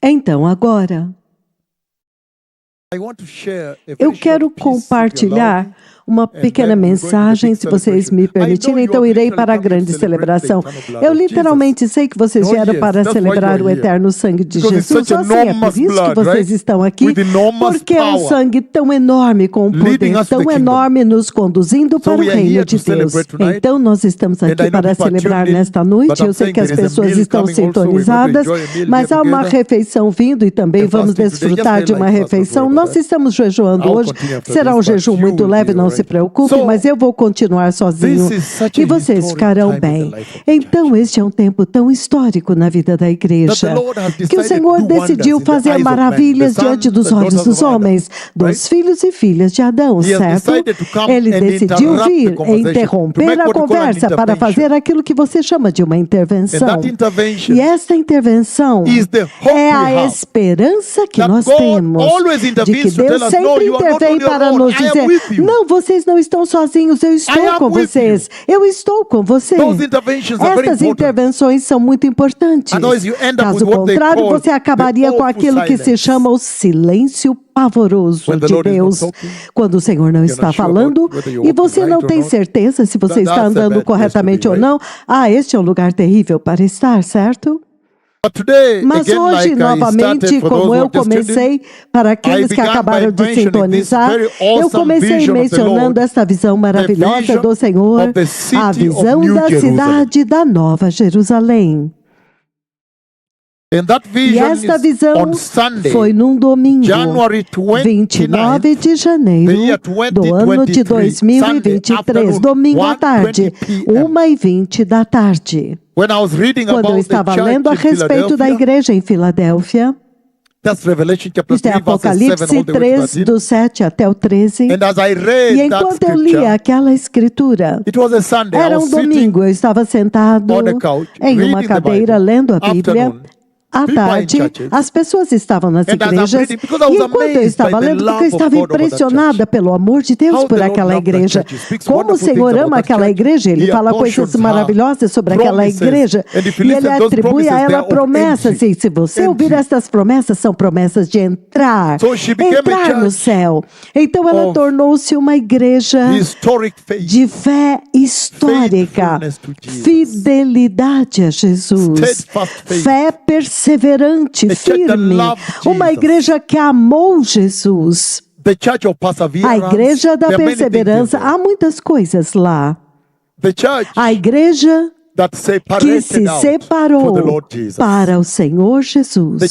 Então, agora, eu quero compartilhar uma pequena mensagem, se vocês me permitirem, então irei para a grande celebração. Eu literalmente sei que vocês vieram para celebrar o eterno sangue de Jesus, assim é por isso que vocês estão aqui, porque é um sangue tão enorme, com um poder tão enorme, nos conduzindo para o reino de Deus. Então nós estamos aqui para celebrar nesta noite. Eu sei que as pessoas estão sintonizadas, mas há uma refeição vindo e também vamos desfrutar de uma refeição. Nós estamos jejuando hoje, será um jejum muito leve, não se preocupe, mas eu vou continuar sozinho e vocês ficarão bem. Então, este é um tempo tão histórico na vida da igreja, que o Senhor decidiu fazer maravilhas diante dos olhos dos homens, dos filhos e filhas de Adão, certo? Ele decidiu vir e interromper a conversa para fazer aquilo que você chama de uma intervenção. E esta intervenção é a esperança que nós temos de que Deus sempre intervém para nos dizer: não, vocês não estão sozinhos, eu estou com vocês. Eu estou com vocês. Estas intervenções são muito importantes. Caso contrário, você acabaria com aquilo que se chama o silêncio pavoroso de Deus, quando o Senhor não está falando e você não tem certeza se você está andando corretamente ou não. Este é um lugar terrível para estar, certo? Mas hoje, novamente, como eu comecei, para aqueles que acabaram de sintonizar, eu comecei mencionando esta visão maravilhosa do Senhor, a visão da cidade da Nova Jerusalém. E esta visão foi num domingo, 29 de janeiro do ano de 2023, domingo à tarde, 1h20 da tarde. Quando eu estava lendo a respeito da igreja em Filadélfia, isto é Apocalipse 3, do 7 até o 13. E enquanto eu lia aquela escritura, era um domingo, eu estava sentado em uma cadeira lendo a Bíblia. À tarde, as pessoas estavam nas igrejas, e enquanto eu estava lendo, porque eu estava impressionada pelo amor de Deus por aquela igreja. Como o Senhor ama aquela igreja, Ele fala coisas maravilhosas sobre aquela igreja, e Ele atribui a ela promessas, e se você ouvir estas promessas, são promessas de entrar no céu. Então ela tornou-se uma igreja de fé histórica, fidelidade a Jesus, fé perseverante, firme, uma igreja que amou Jesus. A igreja da perseverança, há muitas coisas lá. A igreja que se separou para o Senhor Jesus.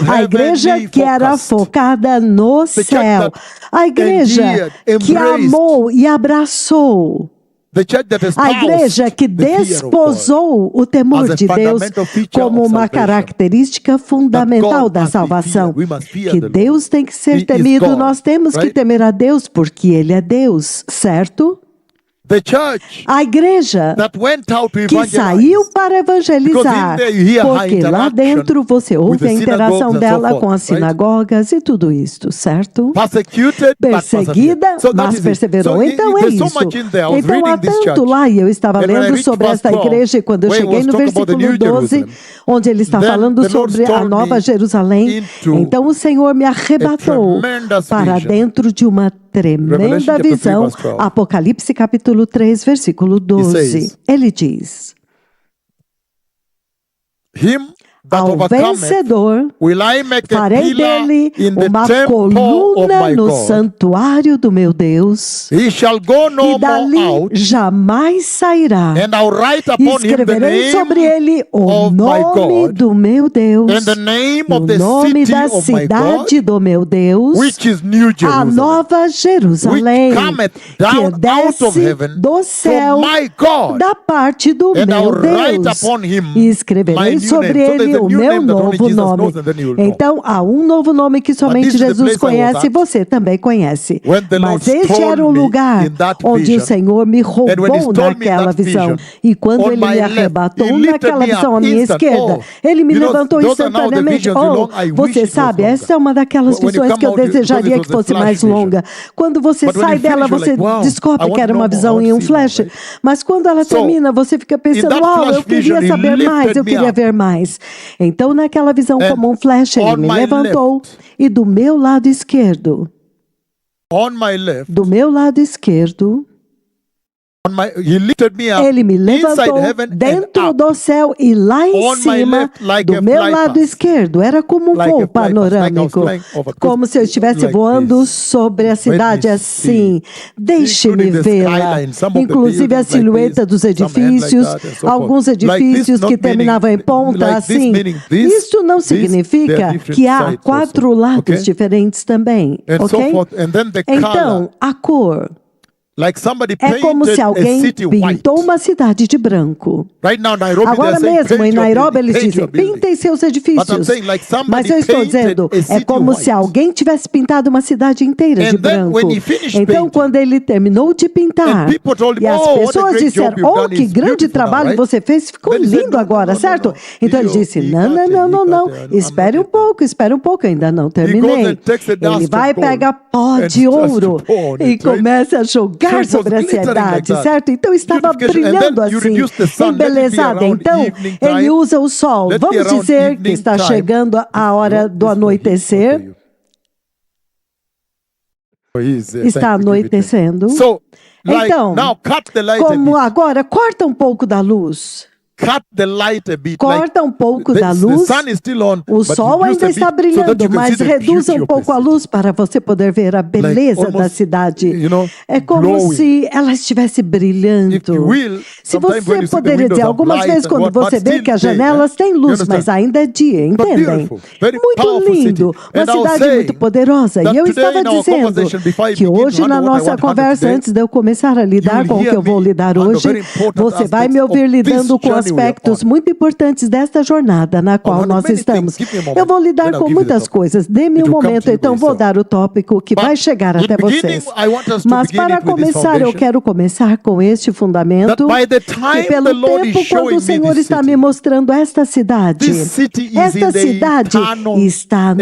A igreja que era focada no céu. A igreja que amou e abraçou. A igreja que desposou o temor de Deus como uma característica fundamental da salvação. Que Deus tem que ser temido, nós temos que temer a Deus porque Ele é Deus, certo? A igreja que saiu para evangelizar, porque lá dentro você ouve a interação dela com as sinagogas e tudo isso, certo? Perseguida, mas perseverou. Então é isso. Então há tanto lá, e eu estava lendo sobre esta igreja, e quando eu cheguei no versículo 12, onde ele está falando sobre a Nova Jerusalém, então o Senhor me arrebatou para dentro de uma tremenda visão. Apocalipse capítulo 3, versículo 12. Ele diz: ao vencedor farei dele uma coluna no santuário do meu Deus, e dali jamais sairá. Escreverei sobre ele o nome do meu Deus, o nome da cidade do meu Deus, a Nova Jerusalém, que desce do céu da parte do meu Deus, e escreverei sobre ele o meu novo nome. Então, há um novo nome que somente Jesus conhece e você também conhece. Mas este era o lugar onde o Senhor me roubou naquela visão. E quando Ele me arrebatou naquela visão à minha esquerda, Ele me levantou instantaneamente. Você sabe, essa é uma daquelas visões que eu desejaria que fosse mais longa. Quando você sai dela, você descobre que era uma visão em um flash. Mas quando ela termina, você fica pensando, eu queria saber mais, eu queria ver mais. Então, naquela visão como um flash, ele me levantou e do meu lado esquerdo, do meu lado esquerdo, ele me levantou dentro do céu e lá em cima, do meu lado esquerdo, era como um voo panorâmico, como se eu estivesse voando sobre a cidade assim. Deixe-me vê-la, inclusive a silhueta dos edifícios, alguns edifícios que terminavam em ponta assim. Isso não significa que há 4 lados diferentes também, ok? Então, a cor é como se alguém pintou uma cidade de branco. Agora mesmo, em Nairobi, eles dizem, pintem seus edifícios. Mas eu estou dizendo, é como se alguém tivesse pintado uma cidade inteira de branco. Então, quando ele terminou de pintar, e as pessoas disseram, oh, que grande trabalho você fez, ficou lindo agora, certo? Então ele disse, não, espere um pouco, ainda não terminei. Ele vai pegar pó de ouro e começa a jogar sobre a cidade, certo? Então estava brilhando assim, embelezada. Então ele usa o sol. Vamos dizer que está chegando a hora do anoitecer. Está anoitecendo. Então, como agora, corta um pouco da luz. Corta um pouco da luz. O sol ainda está brilhando, mas reduza um pouco a luz para você poder ver a beleza da cidade. É como se ela estivesse brilhando. Se você poderia dizer, algumas vezes quando você vê que as janelas têm luz, mas ainda é dia, entendem? Muito lindo, uma cidade muito poderosa. E eu estava dizendo que hoje na nossa conversa, antes de eu começar a lidar com o que eu vou lidar hoje, você vai me ouvir lidando com aspectos muito importantes desta jornada na qual nós estamos. Eu vou lidar com muitas coisas. Dê-me um momento, então vou dar o tópico que vai chegar até vocês. Mas para começar, eu quero começar com este fundamento, que pelo tempo, quando o Senhor está me mostrando esta cidade está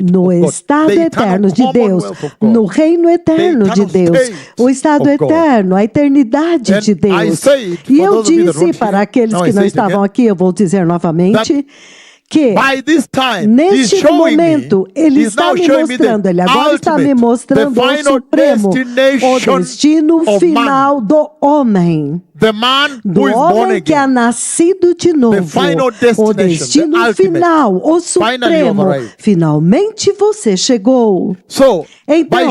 no estado eterno de Deus, no reino eterno de Deus, o estado eterno, a eternidade de Deus. E eu disse para aqueles que não estavam aqui, eu vou dizer novamente, que neste momento ele está me mostrando, ele agora está me mostrando o supremo, o destino final do homem. Do homem que é nascido de novo, o destino final, o supremo. Finalmente você chegou. Então,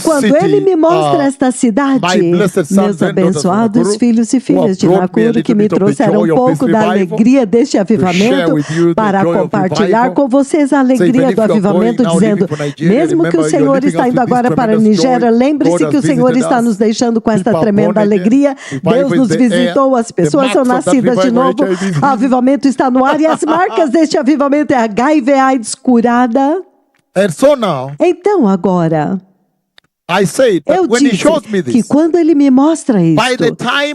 quando ele me mostra esta cidade, meus abençoados filhos e filhas de Nakuru, que me trouxeram um pouco da alegria deste avivamento, para compartilhar com vocês a alegria do avivamento, dizendo, mesmo que o Senhor está indo agora para a Nigéria, lembre-se que o Senhor está nos deixando com esta tremenda alegria. Deus nos visitou, as pessoas são nascidas de novo, o avivamento está no ar e as marcas deste avivamento é HIV/AIDS curada. Então agora, eu disse que quando ele me mostra isso,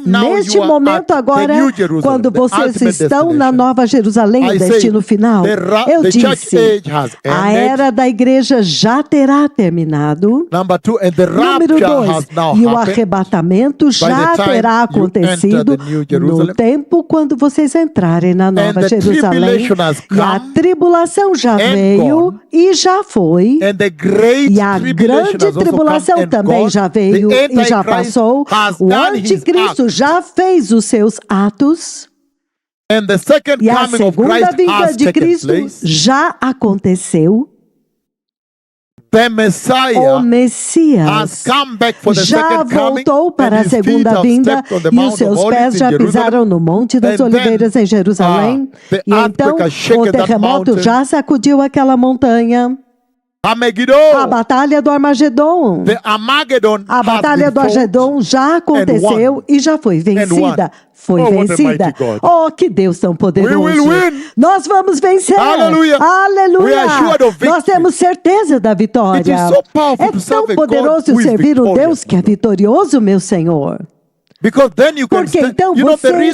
neste momento agora, quando vocês estão na Nova Jerusalém, o destino final, eu disse, a era da igreja já terá terminado. Número 2, e o arrebatamento já terá acontecido no tempo quando vocês entrarem na Nova Jerusalém. E a tribulação já veio e já foi. E a grande tribulação também já veio e já passou. O anticristo já fez os seus atos. E a segunda vinda de Cristo já aconteceu. O Messias já voltou para a segunda vinda e os seus pés já pisaram no Monte das Oliveiras em Jerusalém. E então o terremoto já sacudiu aquela montanha. A batalha do Armagedon. A batalha do Armagedon já aconteceu e já foi vencida. Foi vencida. Oh, que Deus tão poderoso. Nós vamos vencer. Aleluia. Nós temos certeza da vitória. É tão poderoso servir um Deus que é vitorioso, meu Senhor. Porque então você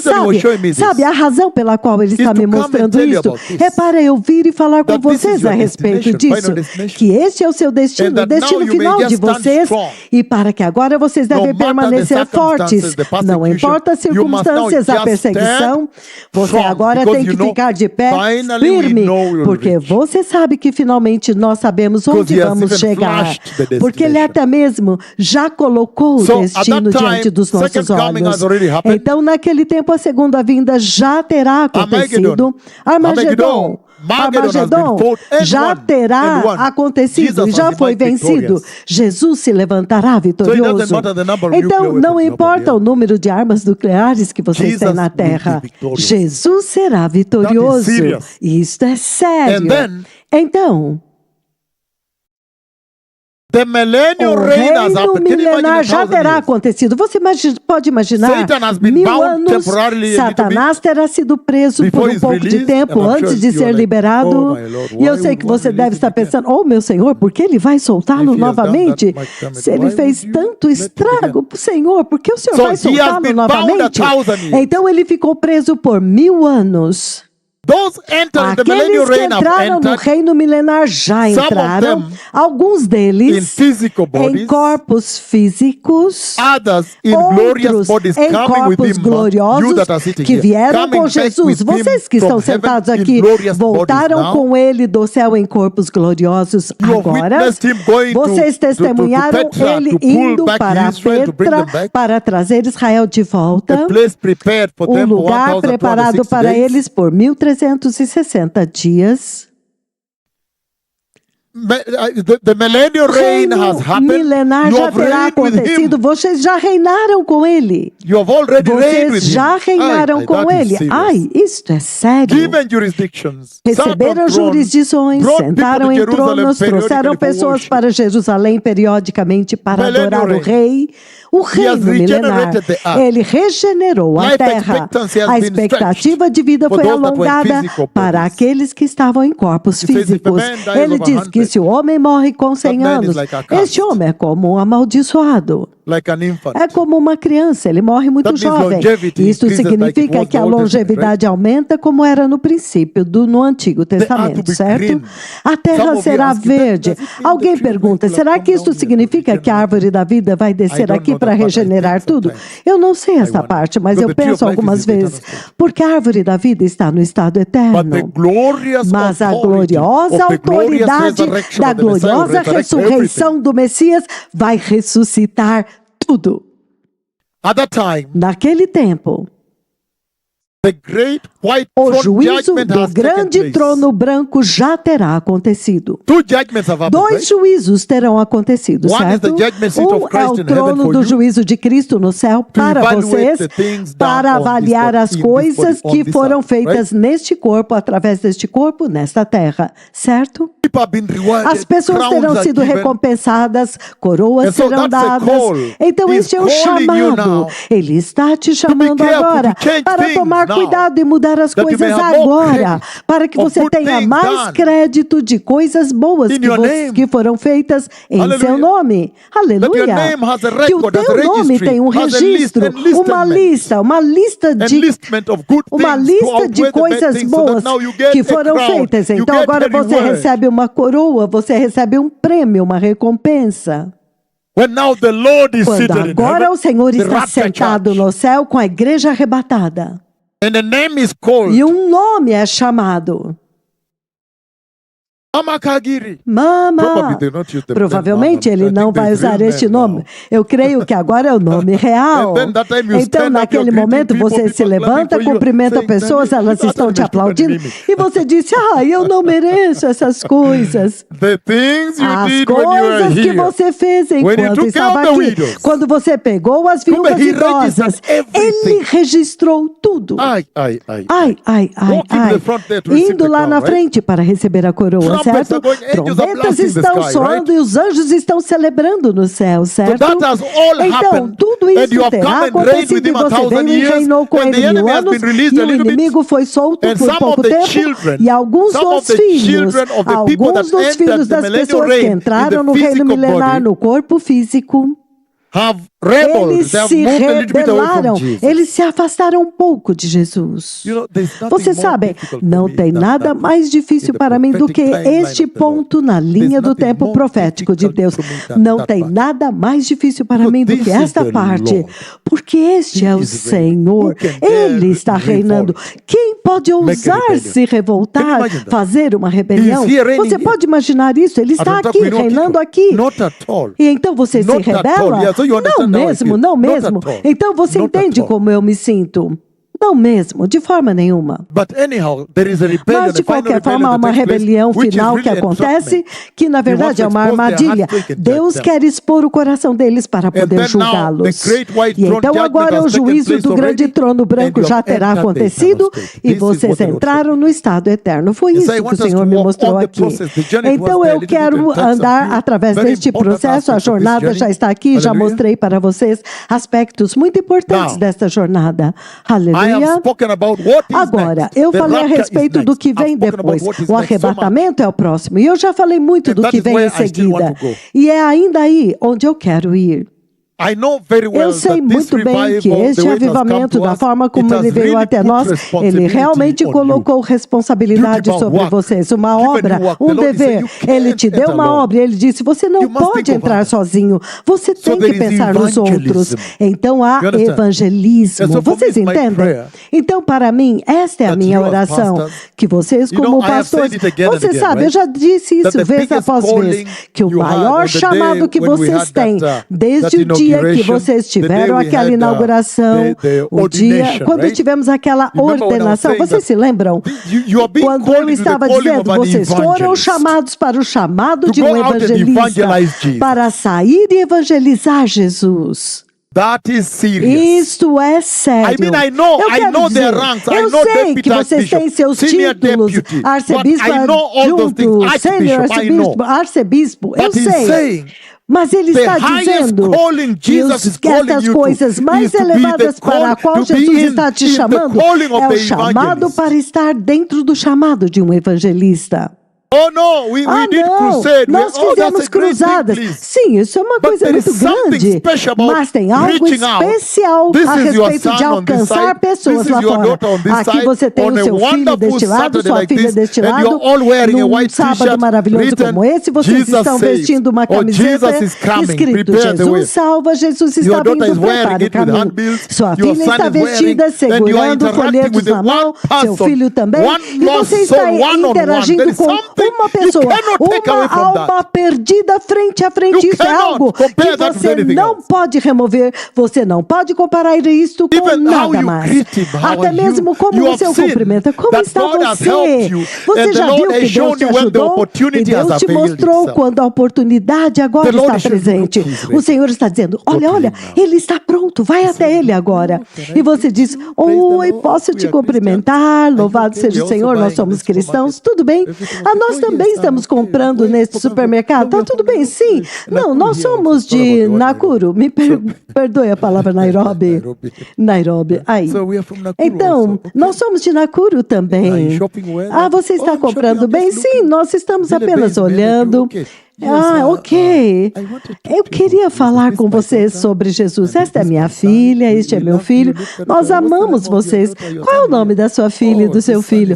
sabe a razão pela qual ele está me mostrando isso? É para eu vir e falar com vocês a respeito disso. Que este é o seu destino, o destino final de vocês. E para que agora vocês devem permanecer fortes. Não importa as circunstâncias, a perseguição, você agora tem que ficar de pé, firme. Porque você sabe que finalmente nós sabemos onde vamos chegar. Porque ele até mesmo já colocou o destino diante dos nossos olhos. Então, naquele tempo, a segunda vinda já terá acontecido. Armagedon já terá acontecido e já foi vencido. Jesus se levantará vitorioso. Então, não importa o número de armas nucleares que vocês têm na terra, Jesus será vitorioso. Isto é sério. Então, o reino milenar já terá acontecido. Você pode imaginar, 1000 anos, Satanás terá sido preso por um pouco de tempo antes de ser liberado. E eu sei que você deve estar pensando, oh meu Senhor, por que ele vai soltá-lo novamente? Se ele fez tanto estrago, Senhor, por que o Senhor vai soltá-lo novamente? Então ele ficou preso por 1000 anos. Aqueles que entraram no reino milenar já entraram, alguns deles em corpos físicos, outros em corpos gloriosos que vieram com Jesus. Vocês que estão sentados aqui voltaram com ele do céu em corpos gloriosos agora. Vocês testemunharam ele indo para Petra para trazer Israel de volta, um lugar preparado para eles por 1360 dias. O reino milenar já terá acontecido. Vocês já reinaram com ele. Vocês já reinaram com ele. Ai, isto é sério. Receberam jurisdições, sentaram em tronos, trouxeram pessoas para Jerusalém periodicamente para adorar o rei. O reino milenar, ele regenerou a terra. A expectativa de vida foi alongada para aqueles que estavam em corpos físicos. Ele diz que se o homem morre com 100 anos, este homem é como um amaldiçoado. É como uma criança, ele morre muito jovem. Isso significa que a longevidade aumenta como era no princípio, no Antigo Testamento, certo? A terra será verde. Alguém pergunta, será que isso significa que a árvore da vida vai descer aqui para regenerar tudo? Eu não sei essa parte, mas eu penso algumas vezes, porque a árvore da vida está no estado eterno. Mas a gloriosa autoridade da gloriosa ressurreição do Messias vai ressuscitar tudo. Naquele tempo, o juízo do grande trono branco já terá acontecido. 2 juízos terão acontecido, certo? Um é o trono do juízo de Cristo no céu para vocês, para avaliar as coisas que foram feitas neste corpo, através deste corpo, nesta terra, certo? As pessoas terão sido recompensadas, coroas serão dadas. Então este é o chamado. Ele está te chamando agora para tomar cuidado e mudar as coisas agora, para que você tenha mais crédito de coisas boas que foram feitas em seu nome. Aleluia! Que o teu nome tem um registro, uma lista de coisas boas que foram feitas. Então agora você recebe uma coroa, você recebe um prêmio, uma recompensa. Quando agora o Senhor está sentado no céu com a igreja arrebatada. E um nome é chamado Mama. Provavelmente ele não vai usar este nome. Eu creio que agora é o nome real. Então, naquele momento, você se levanta, cumprimenta pessoas, elas estão te aplaudindo. E você disse, eu não mereço essas coisas. As coisas que você fez enquanto estava aqui. Quando você pegou as viúvas idosas, ele registrou tudo. Indo lá na frente para receber a coroa, certo? Trombetas estão soando e os anjos estão celebrando no céu, certo? Então, tudo isso terá acontecido e você veio e reinou com ele 1000 anos e o inimigo foi solto por pouco tempo e alguns dos filhos das pessoas que entraram no reino milenar no corpo físico eles se rebelaram, eles se afastaram um pouco de Jesus. Você sabe, não tem nada mais difícil para mim do que este ponto na linha do tempo profético de Deus. Não tem nada mais difícil para mim do que esta parte, porque este é o Senhor, Ele está reinando. Quem pode ousar se revoltar, fazer uma rebelião? Você pode imaginar isso? Ele está aqui, reinando aqui. E então você se rebela? Não mesmo. Então você entende como eu me sinto? Não mesmo, de forma nenhuma. Mas de qualquer forma há uma rebelião final que acontece, que na verdade é uma armadilha. Deus quer expor o coração deles para poder julgá-los. E então agora o juízo do grande trono branco já terá acontecido e vocês entraram no estado eterno. Foi isso que o Senhor me mostrou aqui. Então eu quero andar através deste processo. A jornada já está aqui, já mostrei para vocês aspectos muito importantes desta jornada. Aleluia. Agora, eu falei a respeito do que vem depois. O arrebatamento é o próximo. E eu já falei muito do que vem em seguida. E é ainda aí onde eu quero ir. Eu sei muito bem que este avivamento, da forma como ele veio até nós, ele realmente colocou responsabilidade sobre vocês. Uma obra, um dever. Ele te deu uma obra e ele disse, você não pode entrar sozinho. Você tem que pensar nos outros. Então há evangelismo. Vocês entendem? Então, para mim, esta é a minha oração. Que vocês, como pastores, você sabe, eu já disse isso vez após vez, que o maior chamado que vocês têm, desde o dia que vocês tiveram aquela inauguração, o dia, quando tivemos aquela ordenação, vocês se lembram? Quando eu estava dizendo, vocês foram chamados para o chamado de um evangelista, para sair e evangelizar Jesus. Isto é sério. Eu sei que vocês têm seus títulos, arcebispo adjunto, sênior arcebispo, arcebispo, eu sei. Mas ele está dizendo que estas coisas mais elevadas para a qual Jesus está te chamando é o chamado para estar dentro do chamado de um evangelista. Não, nós fizemos cruzadas. Sim, isso é uma coisa muito grande. Mas tem algo especial a respeito de alcançar pessoas lá fora. Aqui você tem o seu filho deste lado, sua filha deste lado. Num sábado maravilhoso como esse, vocês estão vestindo uma camiseta escrito Jesus salva, Jesus está vindo, prepare o caminho. Sua filha está vestida segurando folhetos na mão, seu filho também. E você está interagindo com uma pessoa, uma alma perdida frente a frente. Isso é algo que você não pode remover, você não pode comparar isto com nada mais. Até mesmo como você o cumprimenta. Como está você? Você já viu que Deus te ajudou? E Deus te mostrou quando a oportunidade agora está presente. O Senhor está dizendo, olha, Ele está pronto, vai até Ele agora. E você diz, oi, posso te cumprimentar? Louvado seja o Senhor, nós somos cristãos, tudo bem? Nós também estamos comprando neste supermercado. Tá tudo bem, sim. Não, nós somos de Nakuru. Me perdoe a palavra Nairobi. Nairobi. Aí. Então, nós somos de Nakuru também. Você está comprando bem? Sim, nós estamos apenas olhando. Ok. Eu queria falar com vocês sobre Jesus. Esta é minha filha, este é meu filho. Nós amamos vocês. Qual é o nome da sua filha e do seu filho?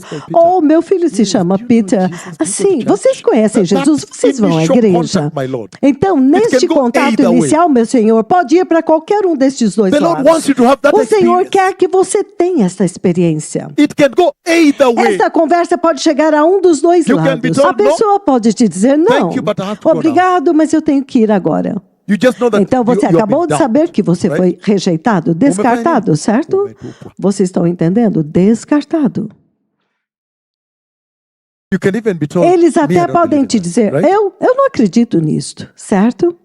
Meu filho se chama Peter. Assim, vocês conhecem Jesus? Vocês vão à igreja. Então, neste contato inicial, meu Senhor, pode ir para qualquer um destes dois lados. O Senhor quer que você tenha essa experiência. Esta conversa pode chegar a um dos dois lados. A pessoa pode te dizer, não. Obrigado, mas eu tenho que ir agora. Então você acabou de saber que você foi rejeitado, descartado, certo? Vocês estão entendendo? Descartado. Eles até podem te dizer, eu não acredito nisto, certo?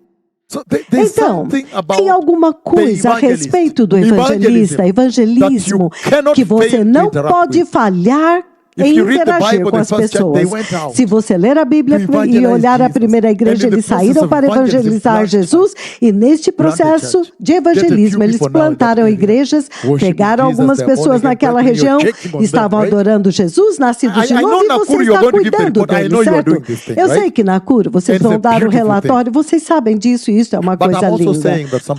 Então, tem alguma coisa a respeito do evangelismo, que você não pode falhar em interagir com as pessoas. Se você ler a Bíblia e olhar a primeira igreja, eles saíram para evangelizar Jesus, e neste processo de evangelismo eles plantaram igrejas, pegaram algumas pessoas naquela região, estavam adorando Jesus, nascidos de novo, e você está cuidando dele, certo? Eu sei que na cura vocês vão dar o relatório, vocês sabem disso, e isso é uma coisa linda.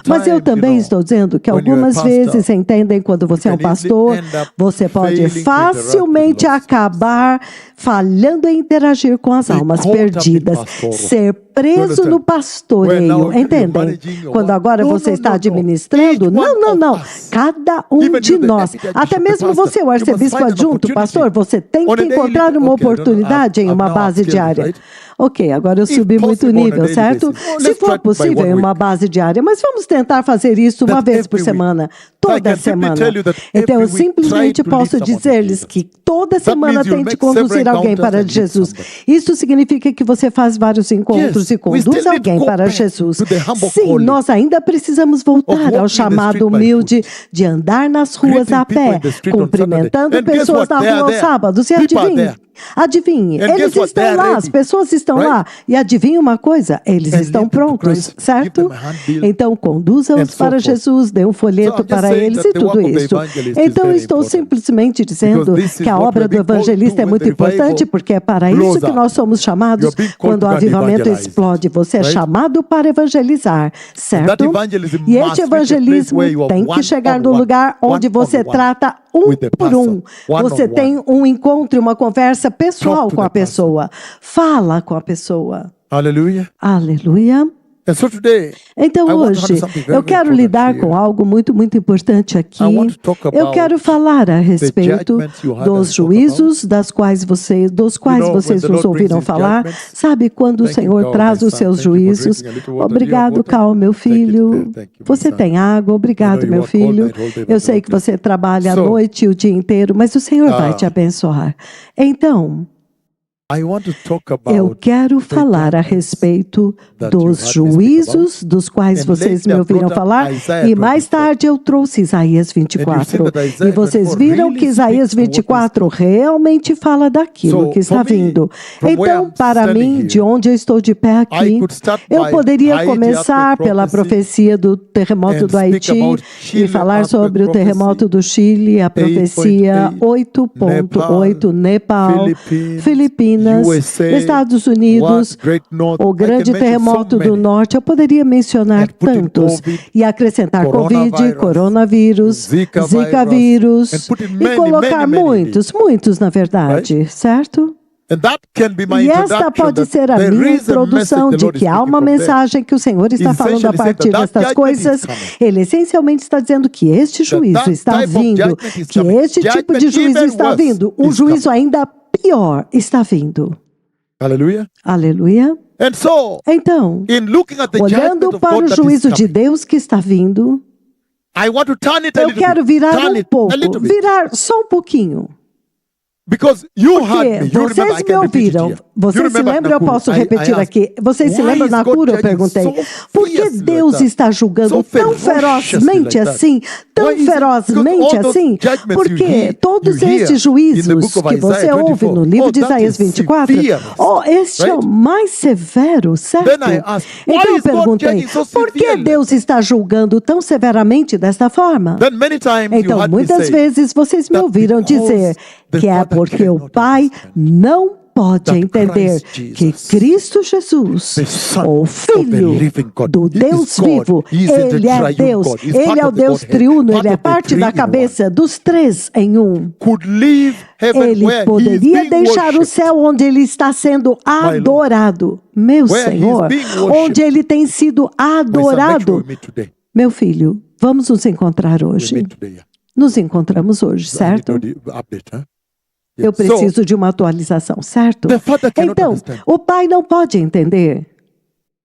Mas eu também estou dizendo que algumas vezes, entendem, quando você é um pastor, você pode facilmente acabar falhando em interagir com as almas perdidas, ser preso no pastoreio, entendem? Quando agora você está administrando, não. Cada um de nós, até mesmo você, o arcebispo adjunto, pastor, você tem que encontrar uma oportunidade em uma base diária. Ok, agora eu subi muito nível, certo? Se for possível, em uma base diária, mas vamos tentar fazer isso uma vez por semana, toda semana. Então, eu simplesmente posso dizer-lhes que toda semana tente conduzir alguém para Jesus. Isso significa que você faz vários encontros e conduz alguém para Jesus. Sim, nós ainda precisamos voltar ao chamado humilde de andar nas ruas a pé, cumprimentando pessoas na rua aos sábados. E adivinhe, eles estão lá, as pessoas estão lá. E adivinhe uma coisa, eles estão prontos, certo? Então, conduza-os para Jesus, dê um folheto para eles e tudo isso. Então, estou simplesmente dizendo que a obra do evangelista é muito importante, porque é para isso que nós somos chamados quando o avivamento explode. Você é chamado para evangelizar, certo? E este evangelismo tem que chegar no lugar onde você trata um por um. Você tem um encontro, uma conversa pessoal com a pessoa. Fala com a pessoa. Aleluia. Aleluia. Então hoje, eu quero lidar com algo muito, muito importante aqui. Eu quero falar a respeito dos juízos dos quais vocês nos ouviram falar. Sabe, quando o Senhor traz os seus juízos, obrigado, Cal, meu filho. Você tem água, obrigado, meu filho. Eu sei que você trabalha à noite e o dia inteiro, mas o Senhor vai te abençoar. Então, eu quero falar a respeito dos juízos dos quais vocês me ouviram falar, e mais tarde eu trouxe Isaías 24. E vocês viram que Isaías 24 realmente fala daquilo que está vindo. Então, para mim, de onde eu estou de pé aqui, eu poderia começar pela profecia do terremoto do Haiti e falar sobre o terremoto do Chile, a profecia 8.8, Nepal, Filipinas, Estados Unidos, o grande terremoto do norte. Eu poderia mencionar tantos e acrescentar Covid, coronavírus, Zika vírus e colocar muitos na verdade, certo? E esta pode ser a minha introdução de que há uma mensagem que o Senhor está falando a partir destas coisas. Ele essencialmente está dizendo que este juízo está vindo, que este tipo de juízo está vindo. Um juízo ainda pior está vindo. Aleluia. Aleluia. Então, olhando para o juízo de Deus que está vindo, eu quero virar um pouco, virar só um pouquinho. Porque vocês me ouviram. Vocês se lembram? Eu posso repetir aqui. Vocês se lembram na cura? Eu perguntei. Por que Deus está julgando tão ferozmente assim? Tão ferozmente assim? Porque todos estes juízos que você ouve no livro de Isaías 24, este é o mais severo, certo? Então eu perguntei, por que Deus está julgando tão severamente desta forma? Então, muitas vezes vocês me ouviram dizer que é porque o Pai não pode entender que Cristo Jesus, o Filho do Deus vivo, Ele é Deus, Ele é o Deus triuno, Ele é parte da cabeça dos três em um. Ele poderia deixar o céu onde Ele está sendo adorado, meu Senhor, onde Ele tem sido adorado. Meu filho, vamos nos encontrar hoje. Nos encontramos hoje, certo? Eu preciso de uma atualização, certo? Então, o pai não pode entender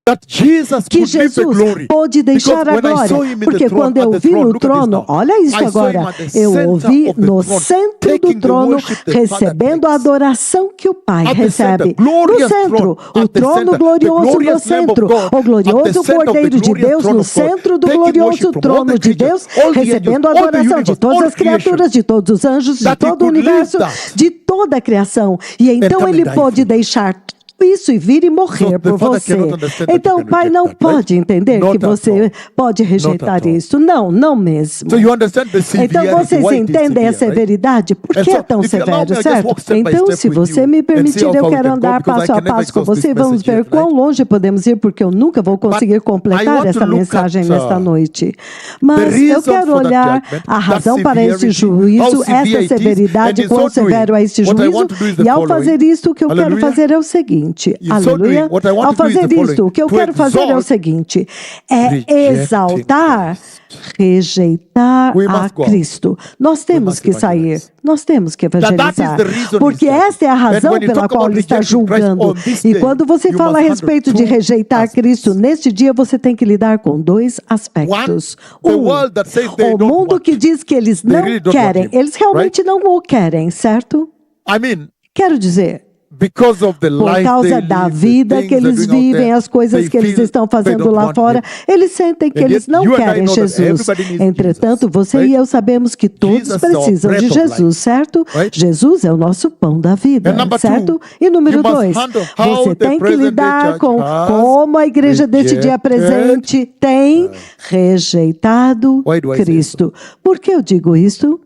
that Jesus que could leave the Jesus glory. pôde deixar a Because when I saw glória. him in the Porque throne, quando at eu the vi throne, no look at this trono, now. olha isso I saw him agora, at the eu center ouvi of the no throne, centro taking do the trono, worship the Father recebendo a takes. adoração que o Pai At the recebe. center, glorious No centro, throne, o at the trono center, the glorioso no glorious Lamb of centro, God, o at the glorioso center of the Cordeiro de glorious Deus throne no of God, centro do taking glorioso worship from all trono the de creatures, Deus, all the angels, recebendo a all the adoração de universe, todas all as criaturas, creation, de todos os anjos, de that he todo o could leave universo, that de toda a criação. E então come and ele die pôde for you. deixar isso e vir e morrer So the por Father você. cannot understand that Então you o can Pai reject não that, right? pode entender Not que at você all. pode rejeitar at all. isso. Não, não mesmo. So you understand the Então severity, vocês why it is entendem a severe, right? severidade? Por And que so, é tão if you allow severo, me, I just certo? walk step by Então, step se with você you me and see permitir, how eu far we quero can go, andar because I passo a can never passo com exhaust this você. Vamos message ver yet, quão right? longe podemos ir, porque eu nunca vou conseguir I completar want to essa look mensagem at, nesta noite. the Mas eu reason quero for that olhar judgment, a that razão para esse severity, juízo, how severe essa it is, severidade, and in quão so doing, severo é esse what I juízo. want to do is the E ao following. fazer isto, o que eu quero Hallelujah. fazer é o seguinte. In so doing, Aleluia. what I want Ao to do is the fazer isto, following. o que eu To quero fazer é o exalt seguinte. É rejecting exaltar, Christ. rejeitar We a must go out. Cristo. Nós temos must que sair. evangelize. Nós temos que That is evangelizar. the reason Porque he's esta é a judging. razão And when you pela talk qual about ele está rejecting Christ julgando. on this E day, quando você you fala a must respeito handle de two rejeitar aspects. Cristo, neste dia você tem que lidar com dois aspectos. The world that says they O don't mundo want. que diz que eles They não really don't querem. want him, Eles realmente não o querem, certo? I mean, Quero dizer, because of the por life causa they da live, vida the que things they're eles doing out vivem, there, as coisas they que eles feel estão they fazendo don't lá want fora, him. eles sentem que And eles yet não you and I querem know that Jesus. everybody needs Entretanto, Jesus, você right? e eu sabemos que todos Jesus is our precisam de breath of Jesus, life, certo? right? Jesus é o nosso pão da vida, And number certo? two, E número you must 2, handle how você the tem que present day lidar church com has como a igreja deste dia rejected. presente tem rejeitado Why do I say Cristo. Por que eu digo isto?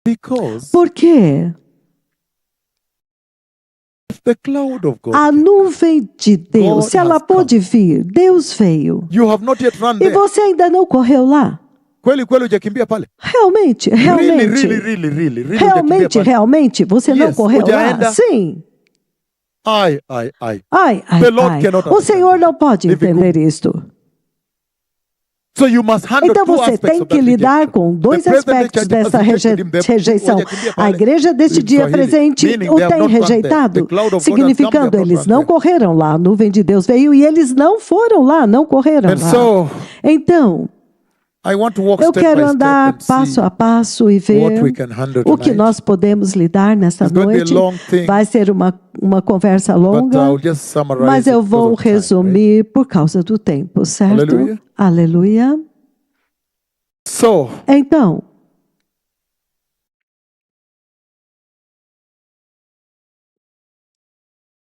Because Por quê? the cloud of God, A nuvem de Deus, God se ela has pôde vir, Deus veio. you have not yet run E there. você ainda não correu lá? Kweli hujakimbia pale. Realmente, realmente. Really Realmente, hujakimbia pale. realmente, você não Yes, correu lá? hujaenda. Sim. Ai. Ai, The ai, Lord ai. cannot O Senhor understand. não pode If we entender isto. So you must handle Então two você aspects tem of que that lidar rejection. com dois The present day aspectos church has dessa rejected him. rejeição. Hujakimbia A pale. igreja deste In dia Swahili, presente meaning o they have tem not run there. rejeitado, The cloud of God has come, significando they have not eles run não there. correram lá. A nuvem de Deus veio e eles não foram lá, não correram And lá. so Então, I want to walk eu step quero by andar step and passo see a passo e what we ver can handle o que tonight. nós podemos lidar nesta It's going to be a noite. long thing, Vai ser uma conversa but longa, I'll just summarize mas eu it vou because of time, right? resumir por causa do tempo, certo? Aleluia. Aleluia. So, Então,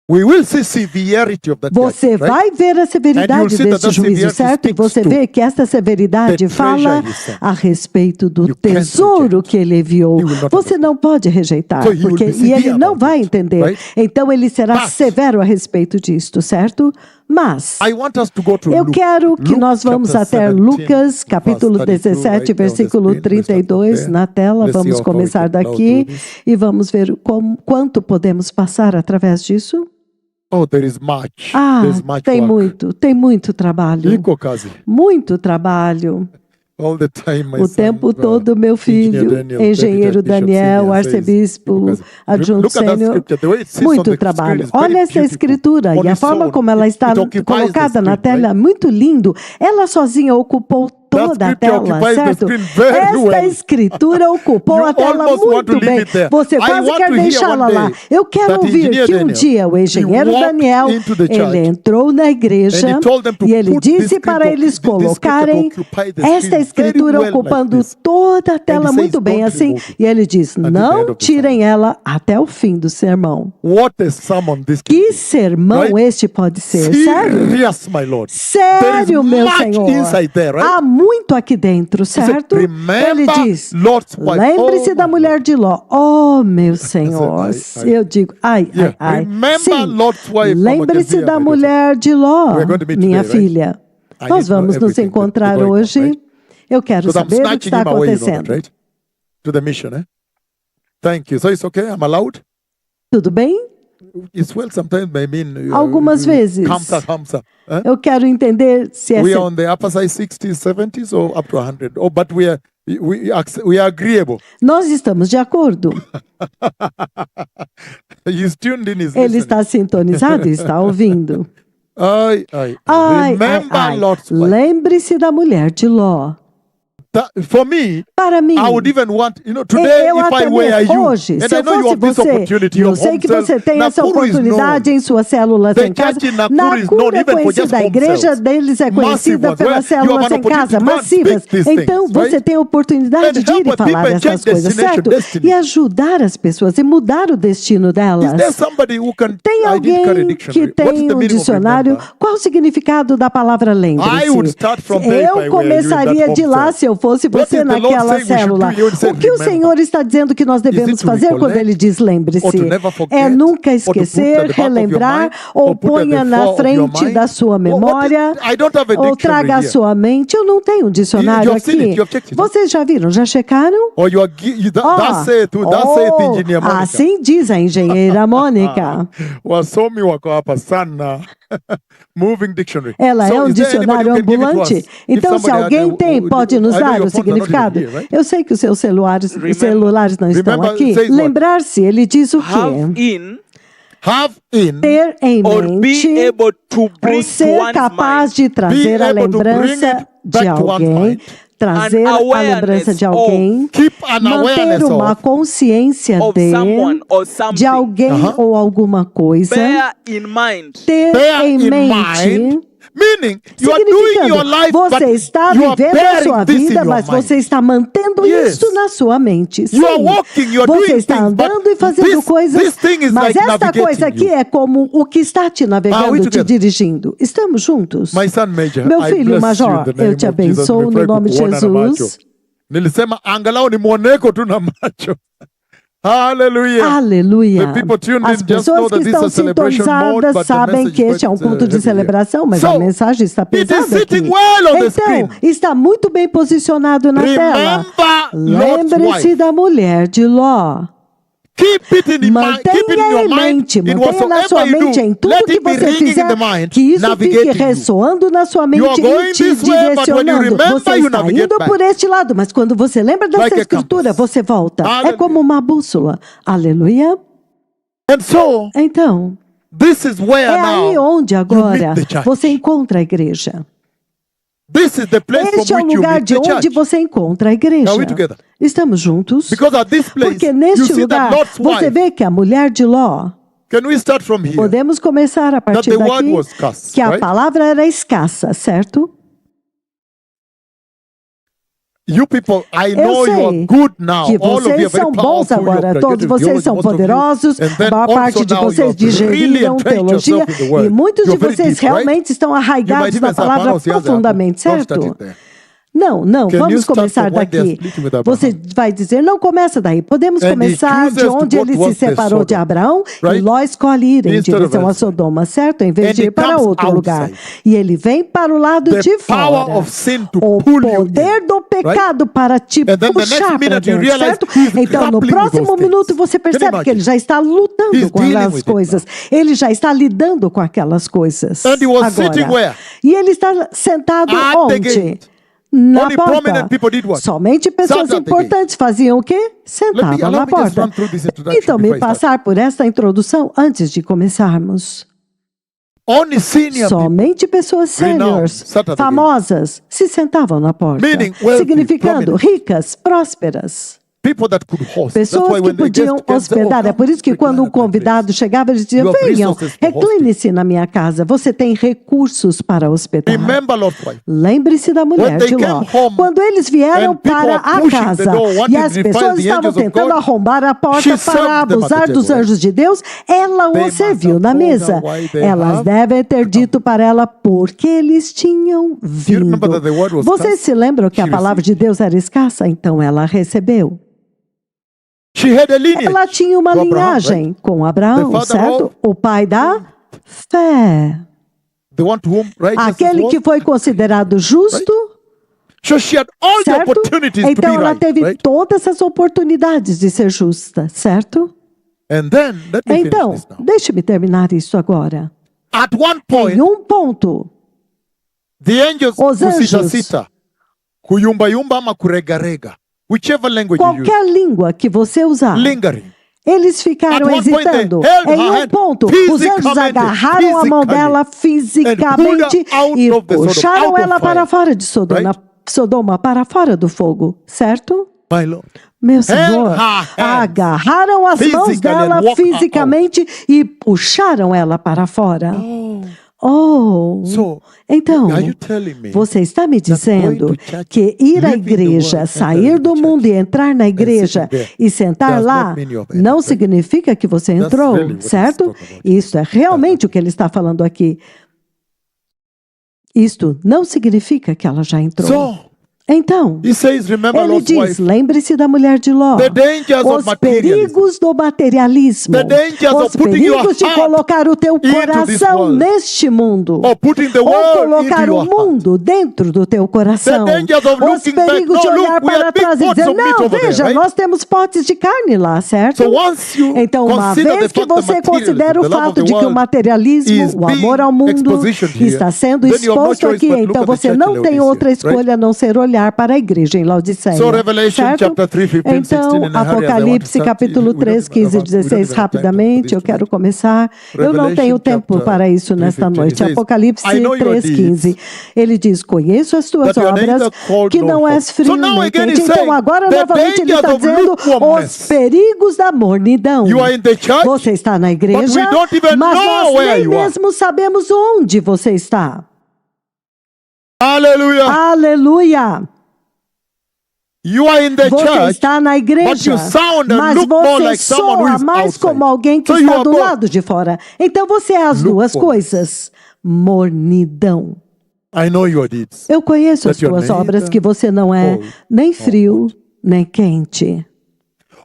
we will see severity of that você judgment, right? vai ver a And severidade you'll see that desse that juízo, severity certo? E você speaks vê que esta severidade the fala treasure he sent. a respeito do You can't tesouro reject. que ele enviou. He will not Você não pode rejeitar, So he will porque be e severe ele não about vai it, entender. right? Então ele será But severo a respeito disto, certo? Mas I want us to go to eu Luke. quero que Luke nós vamos chapter até 17, Lucas, capítulo verse 32, 17, right there on the versículo screen. Let's start 32, there. na tela. Let's see Vamos how começar we can plow daqui through this. e vamos ver quanto podemos passar através disso. Oh, there is much. Ah, There's much work. tem muito trabalho. Iko kazi. Muito trabalho. All the time, my O son, tempo todo, meu Engineer filho, Daniel, engenheiro Deputy Bishop Daniel, Senior, says, arcebispo, Iko kazi. adjunto Look at that sênior, scripture. The way it sits on muito the trabalho. screen is very Olha essa beautiful. escritura On e a its forma own, como ela está it occupies the colocada na screen, tela, right? muito lindo. Ela sozinha ocupou toda a scripture tela, occupies the certo? screen very Esta well. escritura ocupou You a tela almost want to muito leave bem. it there. Você I quase want quer to hear deixá-la one lá. day Eu quero that ouvir engineer que um Daniel, dia o engenheiro he walked Daniel, into the ele church entrou na igreja and he told them to e ele put this disse para scripture- eles this scripture colocarem occupy the esta screen escritura very well ocupando like this. toda a tela says, muito bem "Don't assim. remove it E ele diz, the end não of the tirem ela até o fim do sermão. What a sermon this can Que be. sermão Right? este pode ser, sério? Serious, my Lord. Sério, meu much Senhor. inside there, right? Há muito aqui dentro, said, certo? Ele "Remember diz, Lot's wife." lembre-se Oh, da my mulher de Ló. Oh, meu Senhor. I- Eu digo, ai, Yeah, ai, ai. remember Sim, Lot's wife, Mama lembre-se Kezia, da my mulher de Ló, We're going to meet minha today, right? filha. I Nós need to know vamos nos everything encontrar that's going on, hoje. right? Eu quero Because I'm saber o que snatching está him away, you know acontecendo. that, right? To the mission, eh? Thank you. So it's okay? I'm allowed? Tudo bem? It's well sometimes I mean Algumas vezes. Hamsa. Eh? Eu quero entender se é We are on the upper side 60s, 70s or up to 100. Oh, but we are agreeable. Nós estamos de acordo. He's tuned in his Ele listening. está sintonizado e está ouvindo. Remember Lot's wife. Lembre-se da mulher de Ló. For me, para mim, I would even want, today if I were you, hoje, and se I eu know you fosse have this você, opportunity, eu your sei home que cell, você tem essa Nakuru is oportunidade known. em suas células The em casa. church in Nakuru is known Nakuru é even for conhecida, just a home igreja cells. deles é conhecida Massive pelas ones, where you have células an em casa, opportunity to go and massivas. speak these Então things, você right? tem a oportunidade And de ir help e falar people essas change coisas, destination, certo? destiny. E ajudar as pessoas e mudar o destino Is delas. there somebody who can Tem identify a alguém dictionary? que What is tem the um meaning of dicionário? remember? Qual o significado da palavra I would lembre-se? start from there if I were you Eu in começaria that de home lá cell. se eu fosse What você is the Lord naquela saying we should célula. do? You would say, O que o remember. Senhor está dizendo que nós devemos to fazer quando recollect? Ele diz Or lembre-se? to never forget? É nunca Or to put at esquecer, the back of your relembrar, mind? ou Or put at ponha the na fore of your frente mind? da sua memória, I don't have a ou dictionary traga à here. sua mente. Eu não tenho um dicionário You have seen aqui. it, you have checked it. Vocês já viram? Já checaram? Or you are that's it, engineer Monica. Assim diz a engenheira Mônica. Wasomi wako hapa sana. Moving dictionary. Ela So, é um is there anybody dicionário who can give it to us? ambulante. If Então, se somebody alguém tem, pode nos I know dar your o phones are not significado. even here, right? Eu sei que os seus celulares não estão Remember, aqui. says what? Lembrar-se, ele diz o Have quê? in Have in, Ter em or be mente able to bring ou to ser one's capaz mind de trazer Be a able to bring lembrança it de back to one's alguém, mind. trazer An a awareness lembrança de of- alguém, keep an manter awareness uma of, consciência of someone or de something. alguém ou alguma coisa, Bear in mind. ter bear em in mente. mind, meaning you are doing your life, but Você está you are vivendo a sua bearing this in vida, your mas mind. você está mantendo Yes. isso na sua mente. Sim. You are walking, you are Você doing está things, but andando e fazendo this coisas, thing is mas like esta navigating coisa aqui you. é como o que está te Are we navegando, te together? dirigindo. Estamos juntos? My son Major, Meu I filho bless Major, you in the name eu te of Jesus. abençoo no Nimefurahi nome de kukuona na macho. Jesus. Nilisema angalau ni mwoneko tu na macho. Hallelujah. Aleluia. The people tuned As in just know pessoas que that this is estão a celebration mode, sintonizadas but the sabem message que is este é um quite, culto de heavy celebração, mas So, a mensagem está it is pesada aqui. sitting well on the Então, screen. está muito bem posicionado na tela. Remember Lot's Lembre-se wife. da mulher de Ló. Keep it in mind. Keep it in Mantenha your em mind. mente, In mantenha na sua whatsoever you mente, em do, tudo let que it be você ringing in fizer, the mind, que isso fique navigating you. ressoando na sua mente are going e te this way, but when you direcionando. remember, Você you está navigate indo back. por este lado, mas quando você lembra dessa Like a escritura, compass. você volta. É Hallelujah. como uma bússola. Aleluia. And so, Então, this is where é aí now onde you agora meet the church. você encontra a igreja. This is the place Este é from o which you lugar meet de the onde church. você encontra a igreja. Are we together? Estamos juntos? Because at this place, Porque you neste see lugar, that Lot's você wife. vê que a mulher de Ló, Can we start from here? podemos começar a partir the word daqui, was scarce, que a right? palavra era escassa, certo? You people, I Eu know you are sei good now. que All of you are vocês very são bons powerful. You agora, have todos graduated vocês theology, são most of you. poderosos, And then a maior also parte de now you vocês have really digeriram entrenched teologia yourself in the word. e muitos de You're very vocês deep, right? realmente estão You might arraigados even na say, palavra "Panos, yes, profundamente, don't start certo? it there." Não, Can you vamos start começar from when they are daqui. splitting with Abraham? Você vai dizer, não começa daí. Podemos And he começar de chooses to onde go ele se towards the separou de Sodom, Abraão e right? Ló escolhe ir em Instead of direção a elsewhere. Sodoma, certo? Em vez And de he ir para comes outro lugar. outside. E ele vem para o lado The de power fora. of sin to O pull you poder in, do pecado para te And then the puxar next para minute you dentro, realize certo? he's Então, no grappling with próximo those minuto things. você Can you percebe que ele imagine? já está lutando He's com dealing aquelas with it coisas. Ele já está lidando com aquelas coisas. And he was sitting agora. where? E ele está sentado At the onde? gate. Na Only porta. prominent people did what? Somente pessoas Sat at the importantes faziam o quê? Sentavam allow na me just porta. run through this introduction Então, before me I start. passar por esta introdução antes de começarmos. Only senior people, Somente pessoas Renowned, sêniores, sat at the famosas, se sentavam na porta. Meaning wealthy, Significando prominent. ricas, prósperas. people that could host. That's Pessoas why que when they podiam just came, they hospedar. É por isso que quando o convidado chegava, eles diziam, You have venham, resources for recline-se na minha casa. Você tem recursos para hospedar. Remember Lot's wife. Lembre-se da mulher When they de Ló. came home, Quando eles vieram and people para were a pushing the casa door, wanting e as to defile pessoas the estavam angels of tentando God, arrombar a porta she served para them at abusar the dos table, anjos de Deus, ela They o must serviu have na told mesa. her why they Elas have devem ter dito para ela porque eles tinham vindo. remember that the word was Vocês scarce? se lembram que a She palavra de Deus era escassa? Então ela recebeu. She had a lineage. Ela tinha uma to Abraham, linhagem right? com The Abraão, father certo? of- O pai da fé. The one to whom righteousness Aquele was. que foi considerado justo, So she had all the certo? opportunities to Então be ela right, teve right? todas as oportunidades de ser justa, certo? And then, let me Então, finish this now. deixe-me terminar isso agora. At one point, Em um ponto, the angels Os anjos. kusita-sita, kuyumba-yumba ama kurega-rega, whichever language you use, qualquer língua que você usar, lingering. Eles ficaram At one point, they hesitando. held Em her um hand ponto, os anjos physically, agarraram a mão dela fisicamente e puxaram ela para fora de Sodoma, para fora do fogo, certo? My Lord. Meu Senhor, her hands agarraram as mãos physically dela and walked her fisicamente e puxaram ela para fora. So, Então, are you telling me você está me dizendo going to church, que ir à leaving the igreja, world, sair entering do the mundo e church, entrar na igreja sitting there, e sentar does lá not mean you have não entered. significa que você That's entrou, really what he's certo? talking about. Isso é realmente o que ele está falando aqui. Isto não significa que ela já entrou. So, Então, he says, remember ele Lot's diz, wife. lembre-se da mulher de Ló. The dangers of Os materialism. perigos do materialismo. The dangers Os of putting your perigos de heart colocar o teu into this coração world. neste mundo. Or putting the Ou world colocar into o your heart. mundo dentro do teu coração. The dangers of Os looking back. perigos No, de olhar look, we para have big trás e pots dizer, of meat não, over there, veja, right? nós temos potes de carne lá, certo? So once you Então, uma consider vez the que fact that você considera materialism, o the love of fato the de que o world materialismo, is o amor ao being mundo expositioned here, está sendo then you have no exposto choice aqui, but look então at the você church in não tem Laodicea, outra right? escolha a não ser olhar para a igreja em Laodiceia. So Revelation certo? chapter 3, 15, 16, Então, and hurry as I want to Apocalipse start. capítulo We don't 3, even 15 e have- we don't 16, even have time for rapidamente, this eu quero tonight. começar. Eu não Revelation tenho tempo chapter para isso 3, nesta 15, noite. it says, Apocalipse I know your 3, 15. deeds, Ele diz, conheço as tuas that you are obras, neither cold que nor não hot. és frio So now nem again quente. he's Então saying, agora the novamente ele está dangers of dizendo lukewarmness. os perigos da mornidão. You are in the church, Você está na igreja, but we don't even mas know nós where nem you are. mesmo sabemos onde você está. Hallelujah. Aleluia! You are in the Você church, está na but igreja, you sound and mas look more você like someone who soa is mais outside. como alguém que So you está are do both. lado de fora. Então você é as duas Lukewarmness. coisas. Mornidão. I know your deeds. Eu conheço as That you're tuas obras, neither que você não é cold nem frio, nem quente.